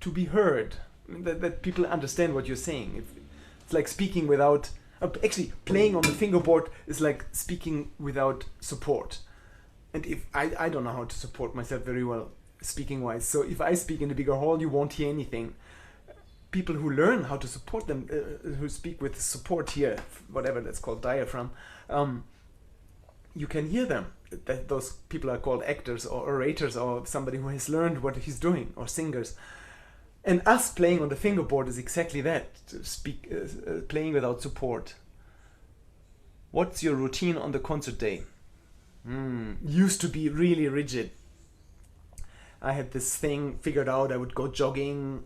to be heard, that people understand what you're saying. It's like speaking without. Actually, playing on the fingerboard is like speaking without support. And if I don't know how to support myself very well, speaking wise. So if I speak in a bigger hall, you won't hear anything. People who learn how to support them, who speak with support here, whatever that's called, diaphragm, you can hear them. Those people are called actors or orators, or somebody who has learned what he's doing, or singers. And us playing on the fingerboard is exactly that, to speak, playing without support. What's your routine on the concert day? Used to be really rigid. I had this thing figured out. I would go jogging,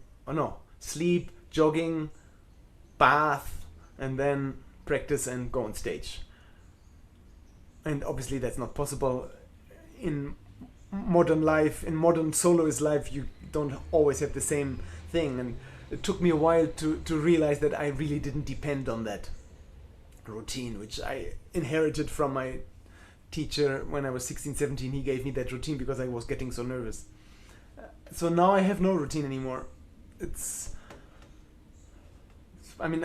sleep, jogging, bath, and then practice and go on stage. And obviously that's not possible in modern life. In modern soloist life, you don't always have the same thing, and it took me a while to realize that I really didn't depend on that routine, which I inherited from my teacher when I was 16, 17. He gave me that routine because I was getting so nervous. So now I have no routine anymore.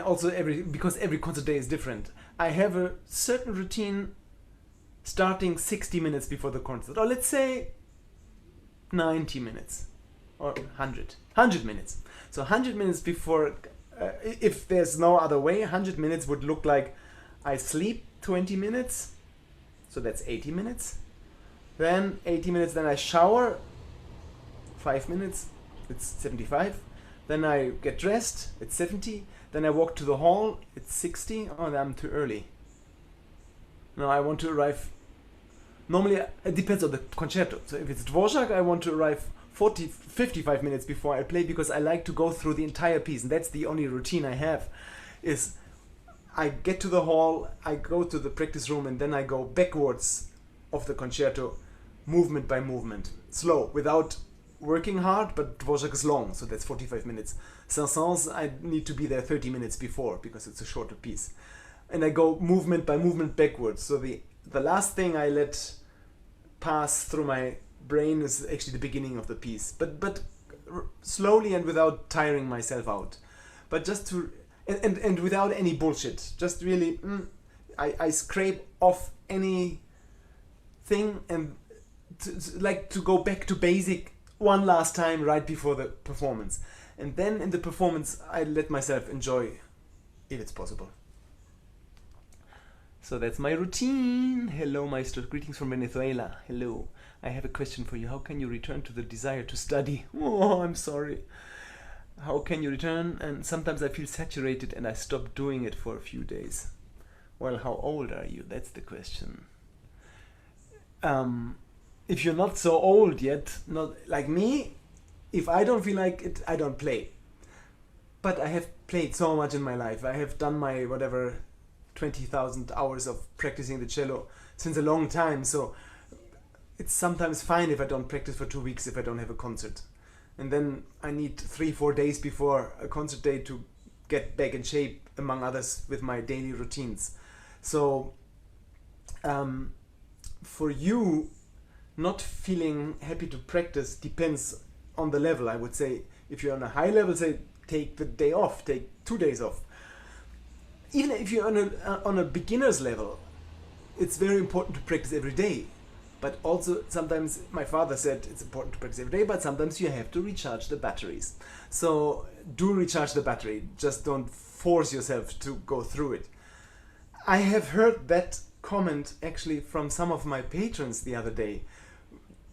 Also because every concert day is different. I have a certain routine starting 60 minutes before the concert, or let's say 90 minutes, or 100 minutes. So 100 minutes before, if there's no other way, 100 minutes would look like I sleep 20 minutes, so that's 80 minutes. then 80 minutes, then I shower, 5 minutes, it's 75, then I get dressed, it's 70, then I walk to the hall, it's 60, oh, then I'm too early. No, I want to arrive, normally it depends on the concerto, so if it's Dvorak, I want to arrive 55 minutes before I play, because I like to go through the entire piece, and that's the only routine I have, is I get to the hall, I go to the practice room, and then I go backwards of the concerto, movement by movement, slow, without working hard, but Dvorak is long, so that's 45 minutes. Saint-Saëns, I need to be there 30 minutes before, because it's a shorter piece. And I go movement by movement backwards, so the last thing I let pass through my brain is actually the beginning of the piece, but slowly and without tiring myself out. But just to, and without any bullshit, just really, I scrape off any thing and like to go back to basic one last time right before the performance. And then in the performance, I let myself enjoy, if it's possible. So that's my routine. Hello, Maestro. Greetings from Venezuela. Hello. I have a question for you. How can you return to the desire to study? Oh, I'm sorry. How can you return? And sometimes I feel saturated and I stop doing it for a few days. Well, how old are you? That's the question. If you're not so old yet, not like me, if I don't feel like it, I don't play. But I have played so much in my life. I have done my, 20,000 hours of practicing the cello since a long time. So it's sometimes fine if I don't practice for 2 weeks if I don't have a concert. And then I need 3-4 days before a concert day to get back in shape, among others, with my daily routines. So for you, not feeling happy to practice depends on the level. I would say if you're on a high level, say take the day off, take 2 days off. Even if you're on a beginner's level, it's very important to practice every day. But also sometimes, my father said it's important to practice every day, but sometimes you have to recharge the batteries. So do recharge the battery, just don't force yourself to go through it. I have heard that comment actually from some of my patrons the other day.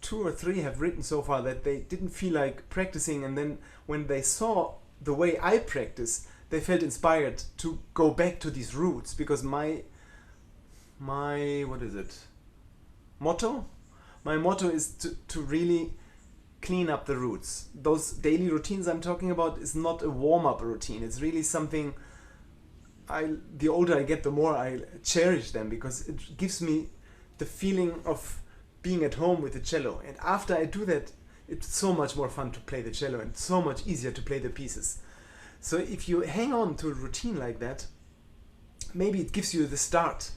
2 or 3 have written so far that they didn't feel like practicing, and then when they saw the way I practice, they felt inspired to go back to these roots, because my what is it? Motto? My motto is to really clean up the roots. Those daily routines I'm talking about is not a warm-up routine. It's really something, the older I get, the more I cherish them, because it gives me the feeling of being at home with the cello. And after I do that, it's so much more fun to play the cello and so much easier to play the pieces. So if you hang on to a routine like that, maybe it gives you the start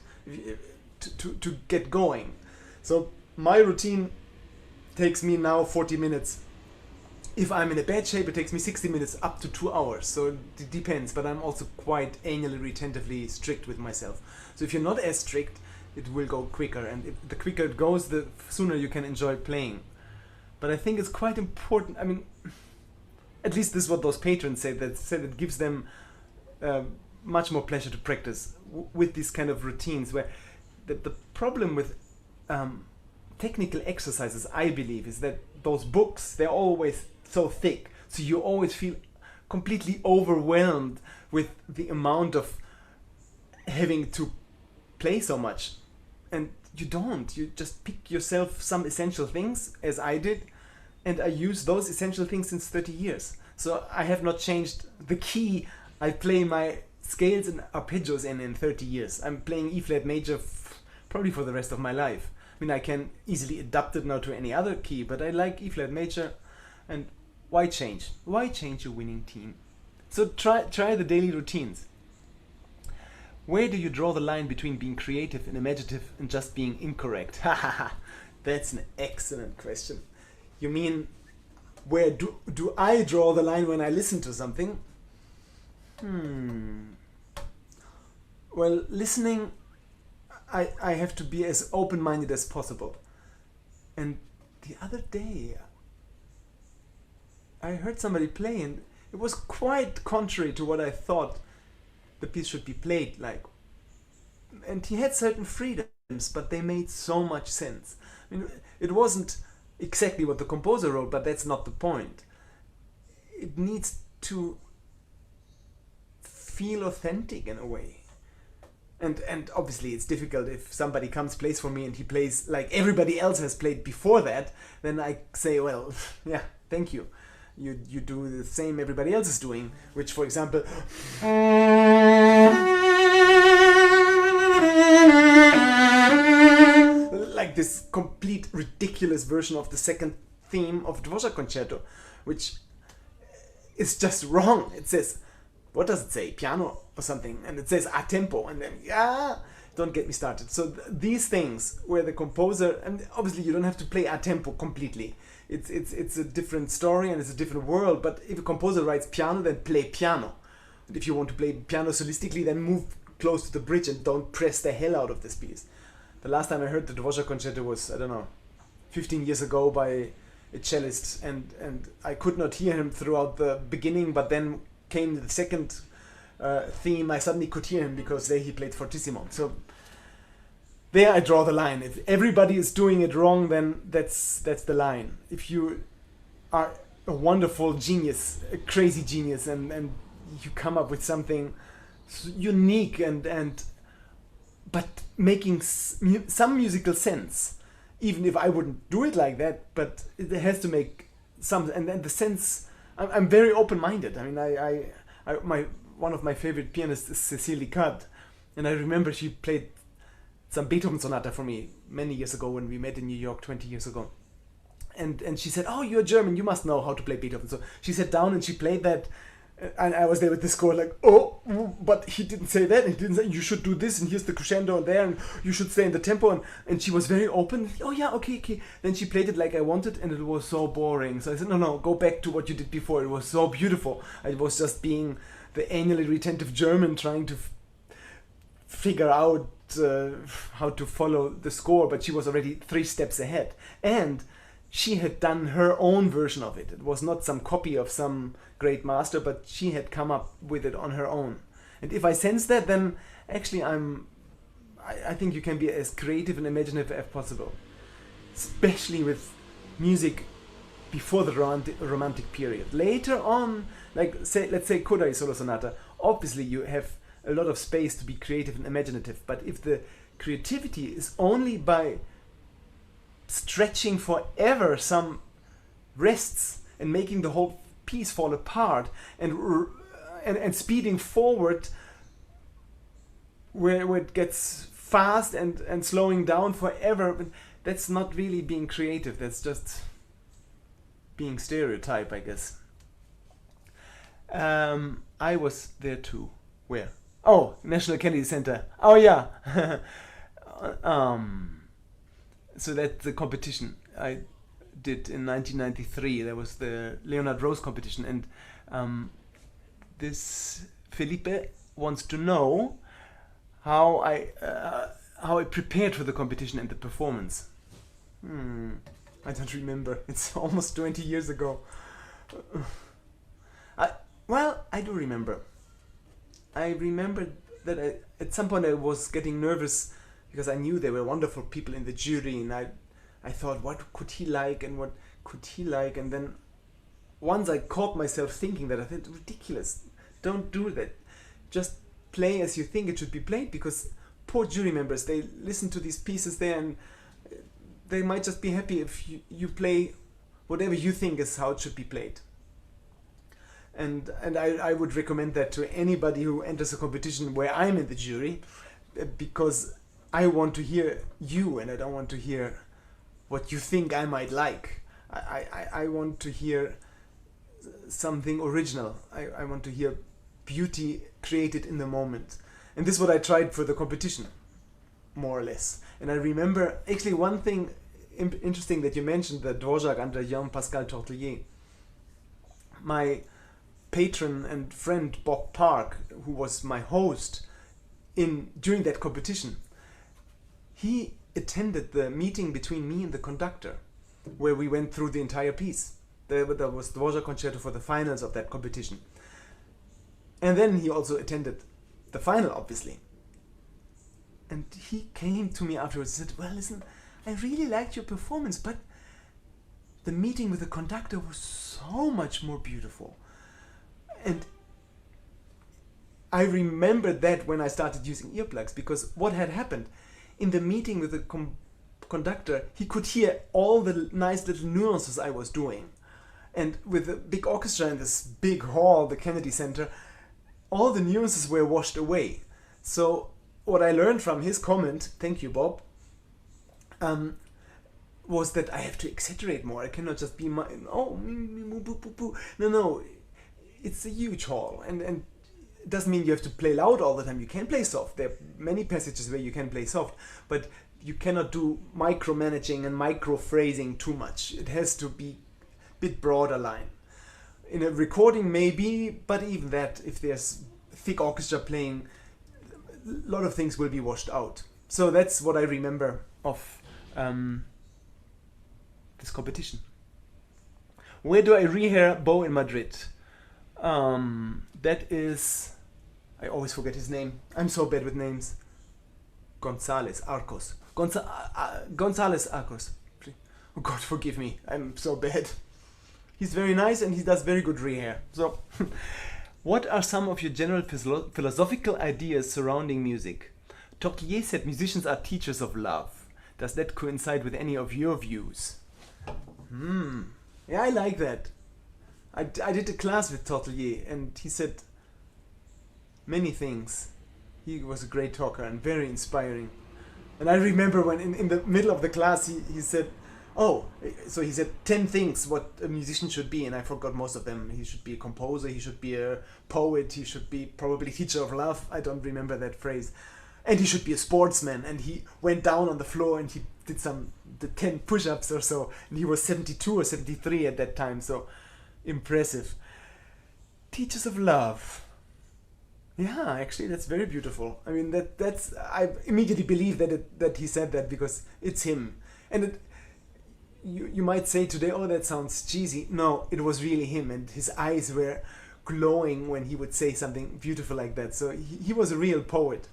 to get going. So my routine takes me now 40 minutes. If I'm in a bad shape, it takes me 60 minutes up to 2 hours. So it depends, but I'm also quite anally retentively strict with myself. So if you're not as strict, it will go quicker. And the quicker it goes, the sooner you can enjoy playing. But I think it's quite important. I mean, at least this is what those patrons say, that it gives them much more pleasure to practice with these kind of routines, where the problem with technical exercises, I believe, is that those books, they're always so thick, so you always feel completely overwhelmed with the amount of having to play so much. And you don't, you just pick yourself some essential things, as I did, and I use those essential things since 30 years. So I have not changed the key I play my scales and arpeggios in 30 years. I'm playing E flat major probably for the rest of my life. I mean, I can easily adapt it now to any other key, but I like E flat major. And why change? Why change your winning team? So try the daily routines. Where do you draw the line between being creative and imaginative and just being incorrect? That's an excellent question. You mean, where do I draw the line when I listen to something? Well, listening, I have to be as open-minded as possible. And the other day, I heard somebody play, and it was quite contrary to what I thought the piece should be played like. And he had certain freedom. but they made so much sense. I mean, it wasn't exactly what the composer wrote, but that's not the point. It needs to feel authentic in a way. And obviously it's difficult if somebody comes, plays for me, and he plays like everybody else has played before that, then I say, well, yeah, thank you. You do the same everybody else is doing, which, for example, like this complete ridiculous version of the second theme of Dvorak concerto, which is just wrong. It says, what does it say? Piano or something, and it says a tempo, and then don't get me started. So these things where the composer, and obviously you don't have to play a tempo completely. It's a different story and it's a different world. But if a composer writes piano, then play piano. And if you want to play piano solistically, then move close to the bridge and don't press the hell out of this piece. The last time I heard the Dvorak concerto was, I don't know, 15 years ago by a cellist, and I could not hear him throughout the beginning, but then came the second theme, I suddenly could hear him because there he played fortissimo. So there I draw the line. If everybody is doing it wrong, then that's the line. If you are a wonderful genius, a crazy genius, and you come up with something unique but making some musical sense, even if I wouldn't do it like that, but it has to make some, and the sense. I'm very open-minded. I mean, one of my favorite pianists is Cécile Licard, and I remember she played some Beethoven sonata for me many years ago when we met in New York 20 years ago. And she said, "Oh, you're German, you must know how to play Beethoven." So she sat down and she played that, and I was there with the score like, oh, but he didn't say that. He didn't say you should do this, and here's the crescendo and there, and you should stay in the tempo. And she was very open. Oh yeah, okay. Then she played it like I wanted, and it was so boring. So I said, no, go back to what you did before. It was so beautiful. I was just being the anally retentive German trying to figure out how to follow the score, but she was already 3 steps ahead. And she had done her own version of it. It was not some copy of some great master, but she had come up with it on her own. And if I sense that, then actually I think you can be as creative and imaginative as possible. Especially with music before the romantic period. Later on, let's say Kodai solo sonata, obviously you have a lot of space to be creative and imaginative. But if the creativity is only by stretching forever some rests and making the whole piece fall apart and speeding forward where it gets fast and slowing down forever, that's not really being creative. That's just being stereotype, I guess. I was there too. Where? Oh, National Kennedy Center. Oh yeah. So that's the competition I did in 1993. There was the Leonard Rose competition, and this Felipe wants to know how I prepared for the competition and the performance. I don't remember. It's almost 20 years ago. I do remember. I remember that at some point I was getting nervous because I knew there were wonderful people in the jury, and I thought, what could he like and what could he like? And then once I caught myself thinking that, I thought, ridiculous, don't do that. Just play as you think it should be played, because poor jury members, they listen to these pieces there and they might just be happy if you play whatever you think is how it should be played. And I would recommend that to anybody who enters a competition where I'm in the jury, because I want to hear you and I don't want to hear what you think I might like. I want to hear something original. I want to hear beauty created in the moment. And this is what I tried for the competition, more or less. And I remember, actually one thing interesting that you mentioned, the Dvorak under Jean-Pascal Tortelier. My patron and friend Bob Park, who was my host during that competition, he attended the meeting between me and the conductor, where we went through the entire piece. There was the Dvorak concerto for the finals of that competition. And then he also attended the final, obviously. And he came to me afterwards and said, well, listen, I really liked your performance, but the meeting with the conductor was so much more beautiful. And I remember that when I started using earplugs, because what had happened in the meeting with the conductor, he could hear all the nice little nuances I was doing. And with the big orchestra in this big hall, the Kennedy Center, all the nuances were washed away. So what I learned from his comment, thank you, Bob, was that I have to exaggerate more. I cannot just be no, it's a huge hall, and it doesn't mean you have to play loud all the time. You can play soft. There are many passages where you can play soft, but you cannot do micromanaging and micro-phrasing too much. It has to be a bit broader line. In a recording maybe, but even that, if there's thick orchestra playing, a lot of things will be washed out. So that's what I remember of this competition. Where do I rehear bow in Madrid? That is, I always forget his name. I'm so bad with names. Gonzalez Arcos. Gonzalez Arcos. Oh God, forgive me. I'm so bad. He's very nice and he does very good rehair. So, what are some of your general philosophical ideas surrounding music? Tortelier said musicians are teachers of love. Does that coincide with any of your views? Yeah, I like that. I did a class with Tortelier and he said many things. He was a great talker and very inspiring. And I remember when in the middle of the class he said, he said 10 things what a musician should be, and I forgot most of them. He should be a composer, he should be a poet, he should be probably teacher of love. I don't remember that phrase. And he should be a sportsman, and he went down on the floor and he did the 10 push-ups or so, and he was 72 or 73 at that time, so impressive. Teachers of love. Yeah, actually that's very beautiful. I mean that's I immediately believe that he said that because it's him. And you might say today, oh, that sounds cheesy. No, it was really him, and his eyes were glowing when he would say something beautiful like that. So he was a real poet.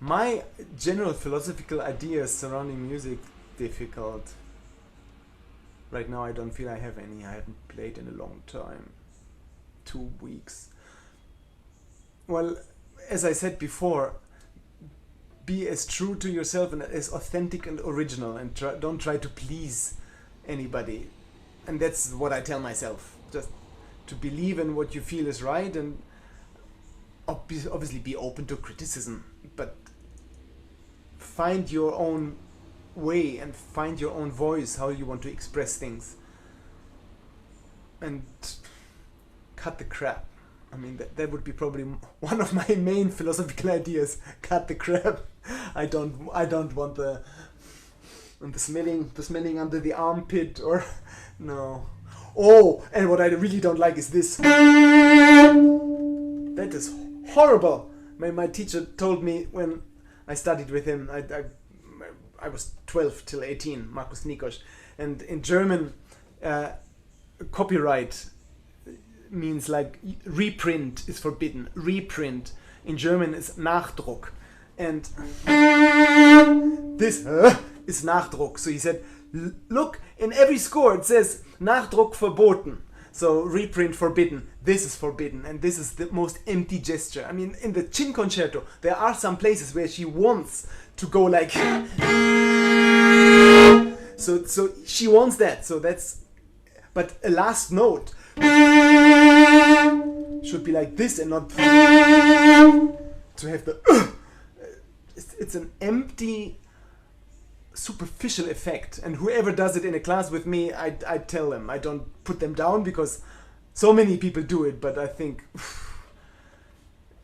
My general philosophical ideas surrounding music, difficult. Right now I don't feel I have any. I haven't played in a long time. 2 weeks. Well, as I said before, be as true to yourself and as authentic and original, and don't try to please anybody. And that's what I tell myself. Just to believe in what you feel is right, and obviously be open to criticism, but find your own way and find your own voice, how you want to express things. And cut the crap. I mean, that would be probably one of my main philosophical ideas. Cut the crap. I don't want the smelling under the armpit, or no. Oh, and what I really don't like is this. That is horrible. My teacher told me when I studied with him. I was 12 till 18, Markus Nikosch, and in German, copyright means like reprint is forbidden. Reprint in German is Nachdruck, and this is Nachdruck. So he said, look, in every score it says Nachdruck verboten. So reprint forbidden. This is forbidden, and this is the most empty gesture. I mean, in the Chin concerto, there are some places where she wants to go like, so she wants that. So that's, but a last note should be like this and not to have the. It's an empty, superficial effect, and whoever does it in a class with me, I tell them. I don't put them down because so many people do it, but I think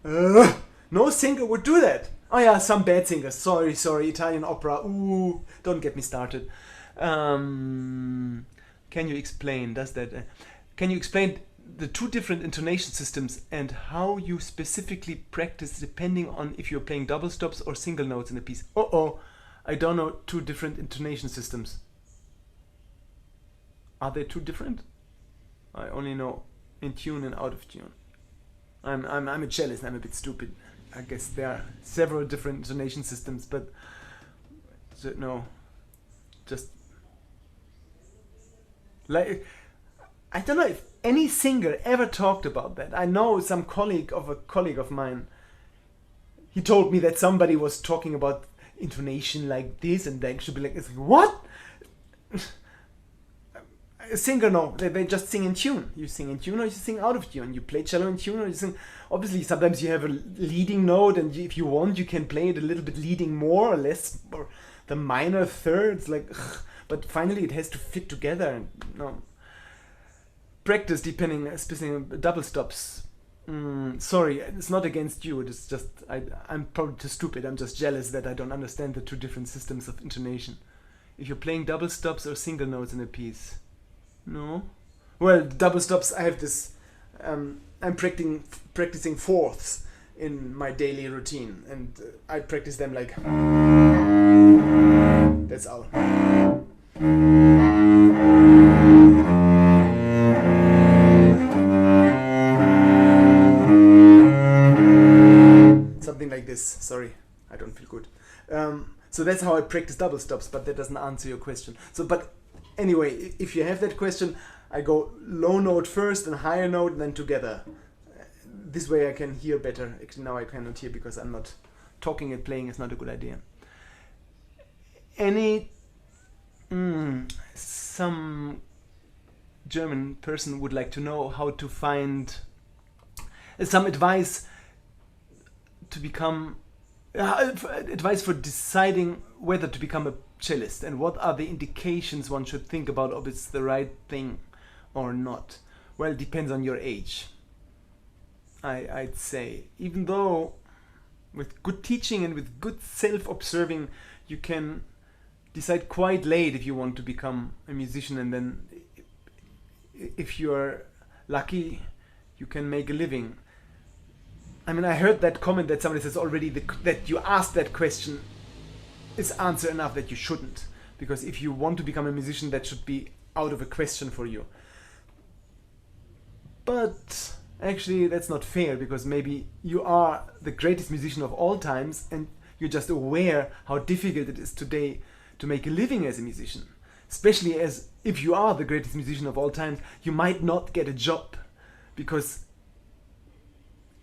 no singer would do that. Oh yeah, some bad singers. Sorry, Italian opera. Ooh, don't get me started. Can you explain? Can you explain the two different intonation systems and how you specifically practice depending on if you're playing double stops or single notes in a piece? I don't know two different intonation systems. Are they two different? I only know in tune and out of tune. I'm a cellist. I'm a bit stupid. I guess there are several different intonation systems, but no, just like, I don't know if any singer ever talked about that. I know some colleague of mine, he told me that somebody was talking about intonation like this, and they should be like, it's like, what? A singer, no, they just sing in tune. You sing in tune or you sing out of tune. You play cello in tune or you sing. Obviously, sometimes you have a leading note, and if you want, you can play it a little bit leading more or less, or the minor thirds, like, but finally it has to fit together. And no, practice depending, especially on double stops. Sorry, it's not against you. It's just I'm probably too stupid. I'm just jealous that I don't understand the two different systems of intonation. If you're playing double stops or single notes in a piece. No. Well, double stops, I have this, I'm practicing fourths in my daily routine, and I practice them like, that's all. Something like this. Sorry, I don't feel good. So that's how I practice double stops, but that doesn't answer your question. But anyway, if you have that question, I go low note first and higher note and then together. This way I can hear better. Actually, now I cannot hear because I'm not talking and playing is not a good idea. Some German person would like to know how to find some advice to become advice for deciding whether to become a cellist, and what are the indications one should think about if it's the right thing or not. Well, it depends on your age, I'd say. Even though with good teaching and with good self-observing, you can decide quite late if you want to become a musician, and then if you're lucky, you can make a living. I mean, I heard that comment that somebody says already that you asked that question is answer enough that you shouldn't. Because if you want to become a musician, that should be out of a question for you. But actually, that's not fair, because maybe you are the greatest musician of all times and you're just aware how difficult it is today to make a living as a musician. Especially as if you are the greatest musician of all times, you might not get a job, because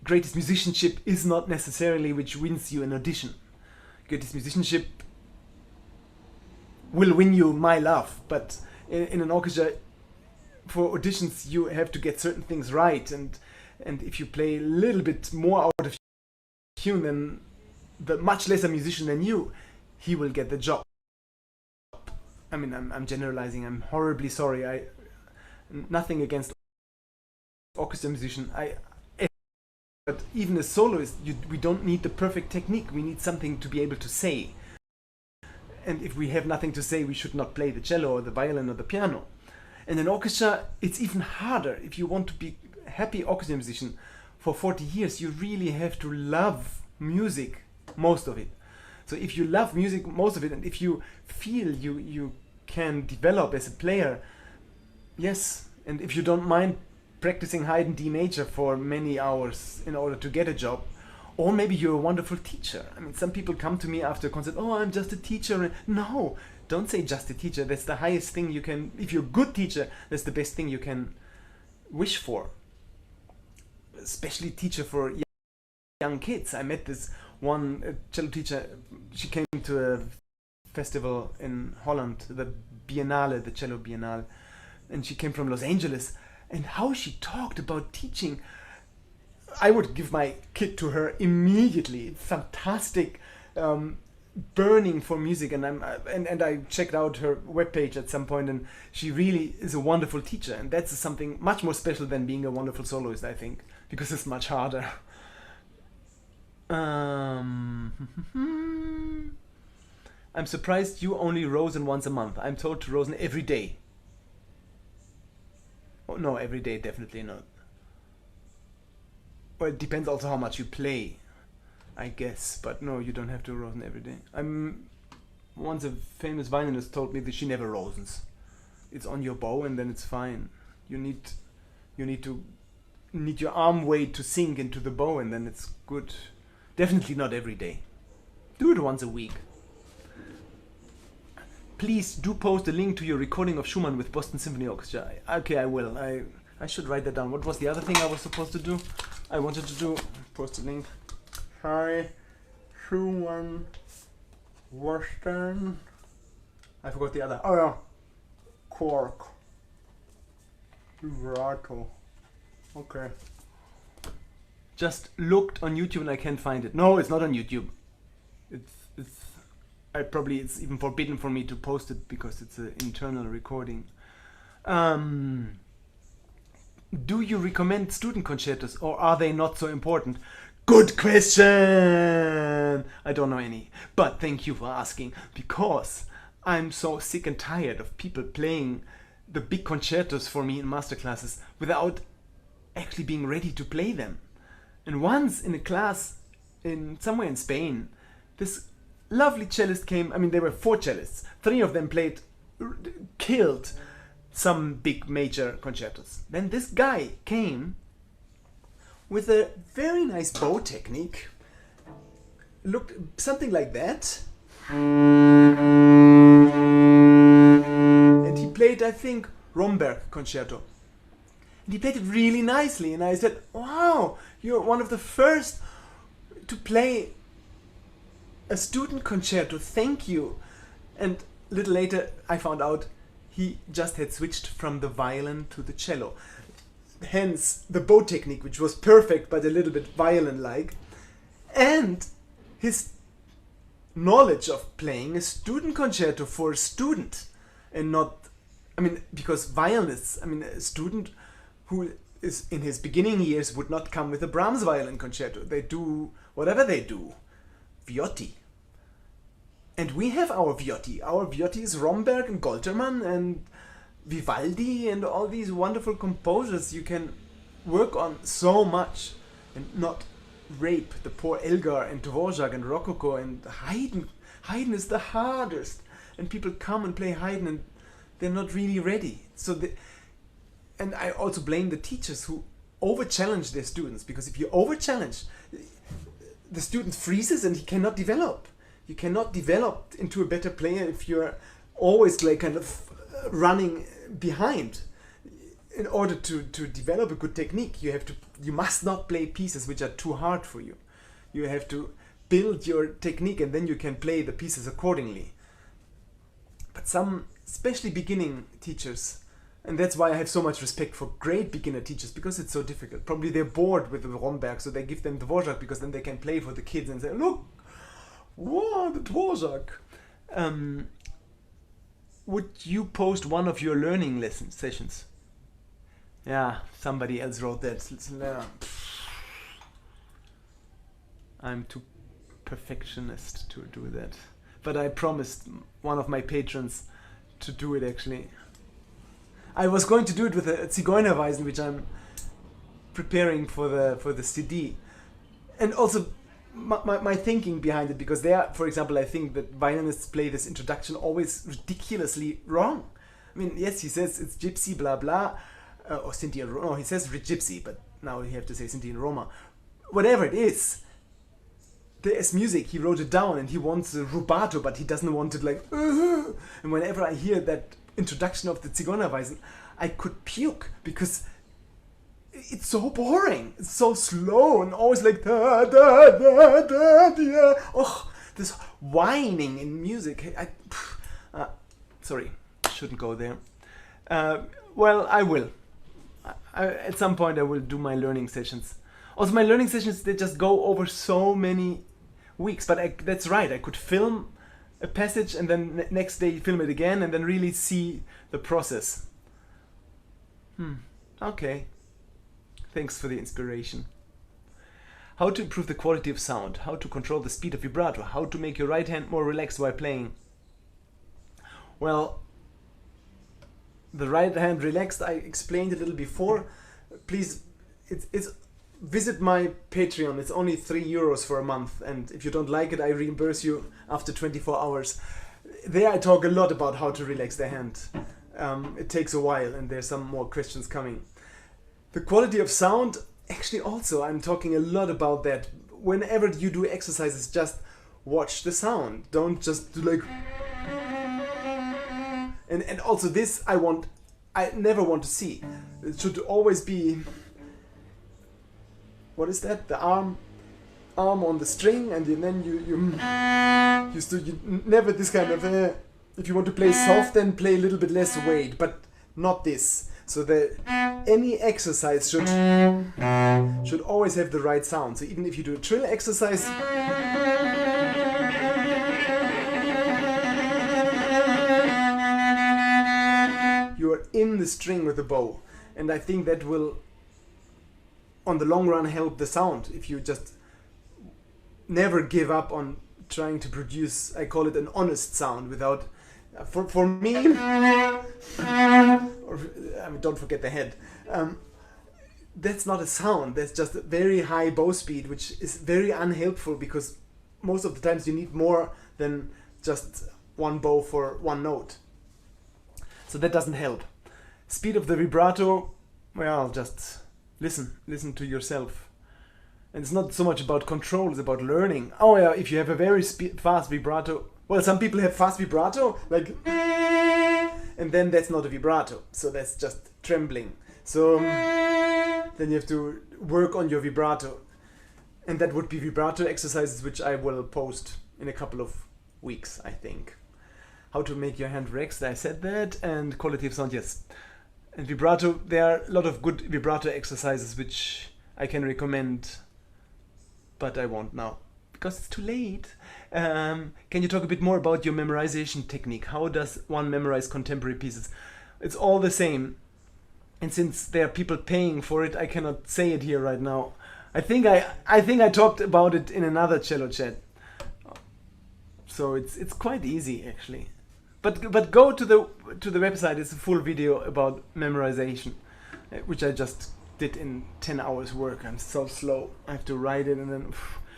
greatest musicianship is not necessarily which wins you an audition. Greatest musicianship will win you my love, but in an orchestra, for auditions you have to get certain things right, and if you play a little bit more out of tune than the much lesser musician than you, he will get the job. I mean, I'm generalizing. I'm horribly sorry. Nothing against orchestra musician. But even as soloist, we don't need the perfect technique. We need something to be able to say. And if we have nothing to say, we should not play the cello or the violin or the piano. In an orchestra, it's even harder. If you want to be a happy orchestra musician for 40 years, you really have to love music, most of it. So if you love music, most of it, and if you feel you can develop as a player, yes, and if you don't mind practicing Haydn D major for many hours in order to get a job, or maybe you're a wonderful teacher. I mean, some people come to me after a concert, oh, I'm just a teacher. No, don't say just a teacher. That's the highest thing you can, if you're a good teacher, that's the best thing you can wish for. Especially teacher for young kids. I met this one cello teacher. She came to a festival in Holland, the Biennale, the Cello Biennale, and she came from Los Angeles. And how she talked about teaching, I would give my kid to her immediately. Fantastic, burning for music, and I checked out her webpage at some point, and she really is a wonderful teacher, and that's something much more special than being a wonderful soloist, I think, because it's much harder. I'm surprised you only rosin once a month. I'm told to rosin every day. Oh, no, every day, definitely not. Well, it depends also how much you play, I guess. But no, you don't have to rosin every day. Once a famous violinist told me that she never rosins. It's on your bow and then it's fine. You need your arm weight to sink into the bow and then it's good. Definitely not every day. Do it once a week. Please do post a link to your recording of Schumann with Boston Symphony Orchestra. Okay, I will. I should write that down. What was the other thing I was supposed to do? I wanted to do post a link. Hi, Schumann, Western. I forgot the other. Oh yeah, Cork, Vibrato. Okay. Just looked on YouTube and I can't find it. No, it's not on YouTube. It's even forbidden for me to post it because it's an internal recording. Do you recommend student concertos or are they not so important? Good question! I don't know any, but thank you for asking, because I'm so sick and tired of people playing the big concertos for me in masterclasses without actually being ready to play them. And once in a class somewhere in Spain, this lovely cellist came. I mean, there were 4 cellists. 3 of them killed some big major concertos. Then this guy came with a very nice bow technique. Looked something like that. And he played, I think, Romberg concerto. And he played it really nicely. And I said, wow, you're one of the first to play a student concerto. Thank you. And a little later, I found out he just had switched from the violin to the cello. Hence, the bow technique, which was perfect, but a little bit violin-like. And his knowledge of playing a student concerto for a student. And not, I mean, because violinists, I mean, a student who is in his beginning years would not come with a Brahms violin concerto. They do whatever they do. Viotti. And we have our Viotti. Our Viotti is Romberg and Goltermann and Vivaldi and all these wonderful composers. You can work on so much and not rape the poor Elgar and Dvorak and Rococo and Haydn. Haydn is the hardest. And people come and play Haydn and they're not really ready. And I also blame the teachers who over-challenge their students, because if you over-challenge, the student freezes and he cannot develop. You cannot develop into a better player if you're always like kind of running behind. In order to develop a good technique, you must not play pieces which are too hard for you. You have to build your technique and then you can play the pieces accordingly. But some, especially beginning teachers, and that's why I have so much respect for great beginner teachers, because it's so difficult. Probably they're bored with the Romberg, so they give them Dvorak because then they can play for the kids and say, look, wow, the Dvorak. Would you post one of your learning lesson sessions? Yeah, somebody else wrote that. I'm too perfectionist to do that. But I promised one of my patrons to do it actually. I was going to do it with a Zigeunerweisen, which I'm preparing for the CD. And also my thinking behind it, because there, for example, I think that violinists play this introduction always ridiculously wrong. I mean, yes, he says it's Gypsy, blah, blah, or Sinti and Roma. No, he says Gypsy, but now you have to say Sinti and Roma. Whatever it is, there's music, he wrote it down, and he wants a rubato, but he doesn't want it like, and whenever I hear that introduction of the Zigeunerweisen, I could puke, because it's so boring, it's so slow, and always like da da da da da. Oh, this whining in music. Sorry, shouldn't go there. Well, I will. At some point I will do my learning sessions. Also, my learning sessions, they just go over so many weeks, but that's right, I could film a passage and then next day film it again and then really see the process. Okay. Thanks for the inspiration. How to improve the quality of sound, how to control the speed of vibrato, how to make your right hand more relaxed while playing. Well, the right hand relaxed, I explained a little before. Please, visit my Patreon. It's only €3 for a month, and if you don't like it, I reimburse you after 24 hours. There I talk a lot about how to relax the hand. It takes a while, and there's some more questions coming. The quality of sound, actually also, I'm talking a lot about that. whenever you do exercises, just watch the sound. Don't just do like... And also this I never want to see. It should always be... What is that? The arm on the string, and then you never this kind of... if you want to play soft, then play a little bit less weight, but not this. So any exercise should always have the right sound. So even if you do a trill exercise, you are in the string with the bow, and I think that will, on the long run, help the sound. If you just never give up on trying to produce, I call it an honest sound, without. For me, don't forget the head. That's not a sound. That's just a very high bow speed, which is very unhelpful because most of the times you need more than just one bow for one note. So that doesn't help. Speed of the vibrato, well, just listen to yourself. And it's not so much about control, it's about learning. Oh yeah, if you have a very fast vibrato, well, some people have fast vibrato, like, and then that's not a vibrato, so that's just trembling. So then you have to work on your vibrato, and that would be vibrato exercises, which I will post in a couple of weeks, I think. How to make your hand relaxed, I said that, and quality of sound, yes. And vibrato, there are a lot of good vibrato exercises which I can recommend, but I won't now, because it's too late. Can you talk a bit more about your memorization technique? How does one memorize contemporary pieces? It's all the same. And since there are people paying for it, I cannot say it here right now. I think I talked about it in another CelloChat. So it's quite easy actually. But go to the website. It's a full video about memorization, which I just did in 10 hours work. I'm so slow. I have to write it and then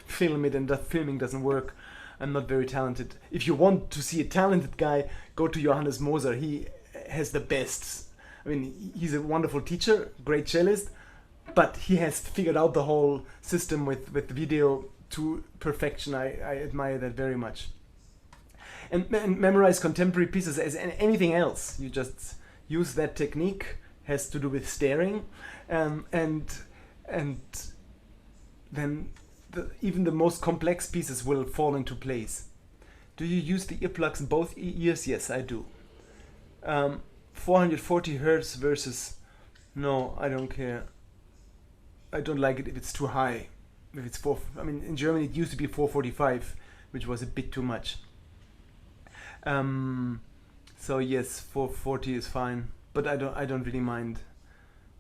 film it, and that filming doesn't work. I'm not very talented. If you want to see a talented guy, go to Johannes Moser. He has the best. I mean, he's a wonderful teacher, great cellist, but he has figured out the whole system with video to perfection. I admire that very much. And memorize contemporary pieces as anything else. You just use that technique. Has to do with staring, and then even the most complex pieces will fall into place. Do you use the earplugs in both ears? Yes, I do. 440 hertz versus, no, I don't care. I don't like it if it's too high. If it's in Germany it used to be 445, which was a bit too much. So yes, 440 is fine, but I don't really mind.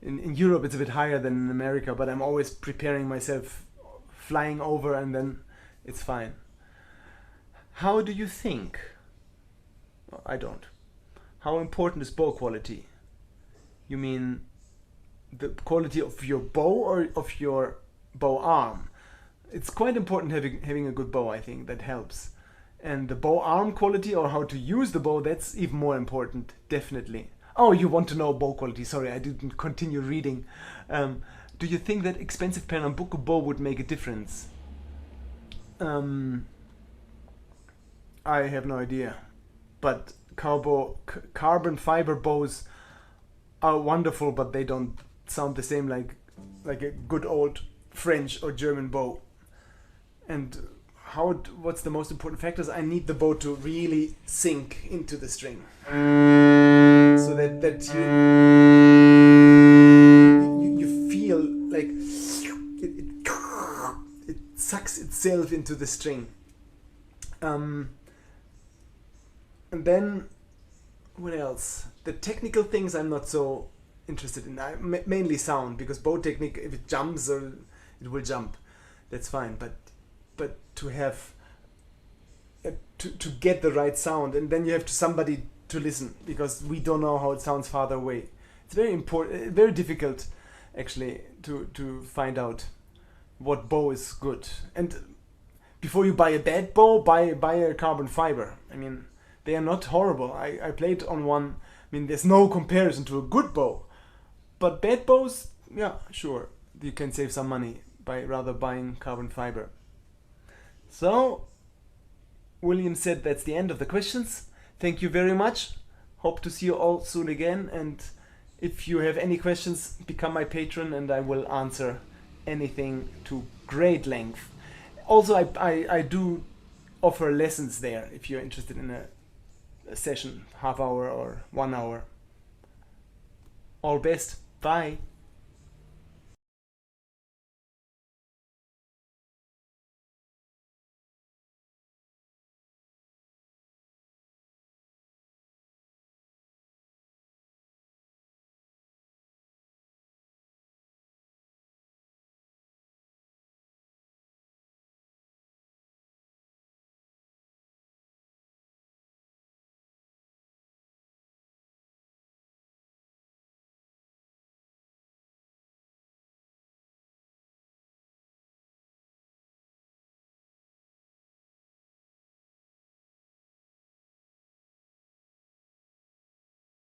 In Europe it's a bit higher than in America, but I'm always preparing myself, flying over, and then it's fine. How do you think? Well, I don't. How important is bow quality? You mean the quality of your bow or of your bow arm? It's quite important having a good bow, I think. That helps. And the bow arm quality, or how to use the bow, that's even more important, definitely. Oh, you want to know bow quality. Sorry, I didn't continue reading. Do you think that expensive Pernambuco bow would make a difference? I have no idea. But carbon fiber bows are wonderful, but they don't sound the same like a good old French or German bow. And what's the most important factors? I need the bow to really sink into the string, so that you feel like it sucks itself into the string. And then what else? The technical things I'm not so interested in. Mainly sound, because bow technique, if it jumps, or it will jump, that's fine. But to have to get the right sound, and then you have somebody to listen, because we don't know how it sounds farther away. It's very important, very difficult actually to find out what bow is good. And before you buy a bad bow, buy a carbon fiber. I mean, they are not horrible. I played on one. I mean, there's no comparison to a good bow, but bad bows, yeah, sure, you can save some money. by rather buying carbon fiber. So William said that's the end of the questions. Thank you very much. Hope to see you all soon again, and if you have any questions, become my patron and I will answer anything to great length. Also, I do offer lessons there if you're interested in a session, half hour or 1 hour. All best. Bye.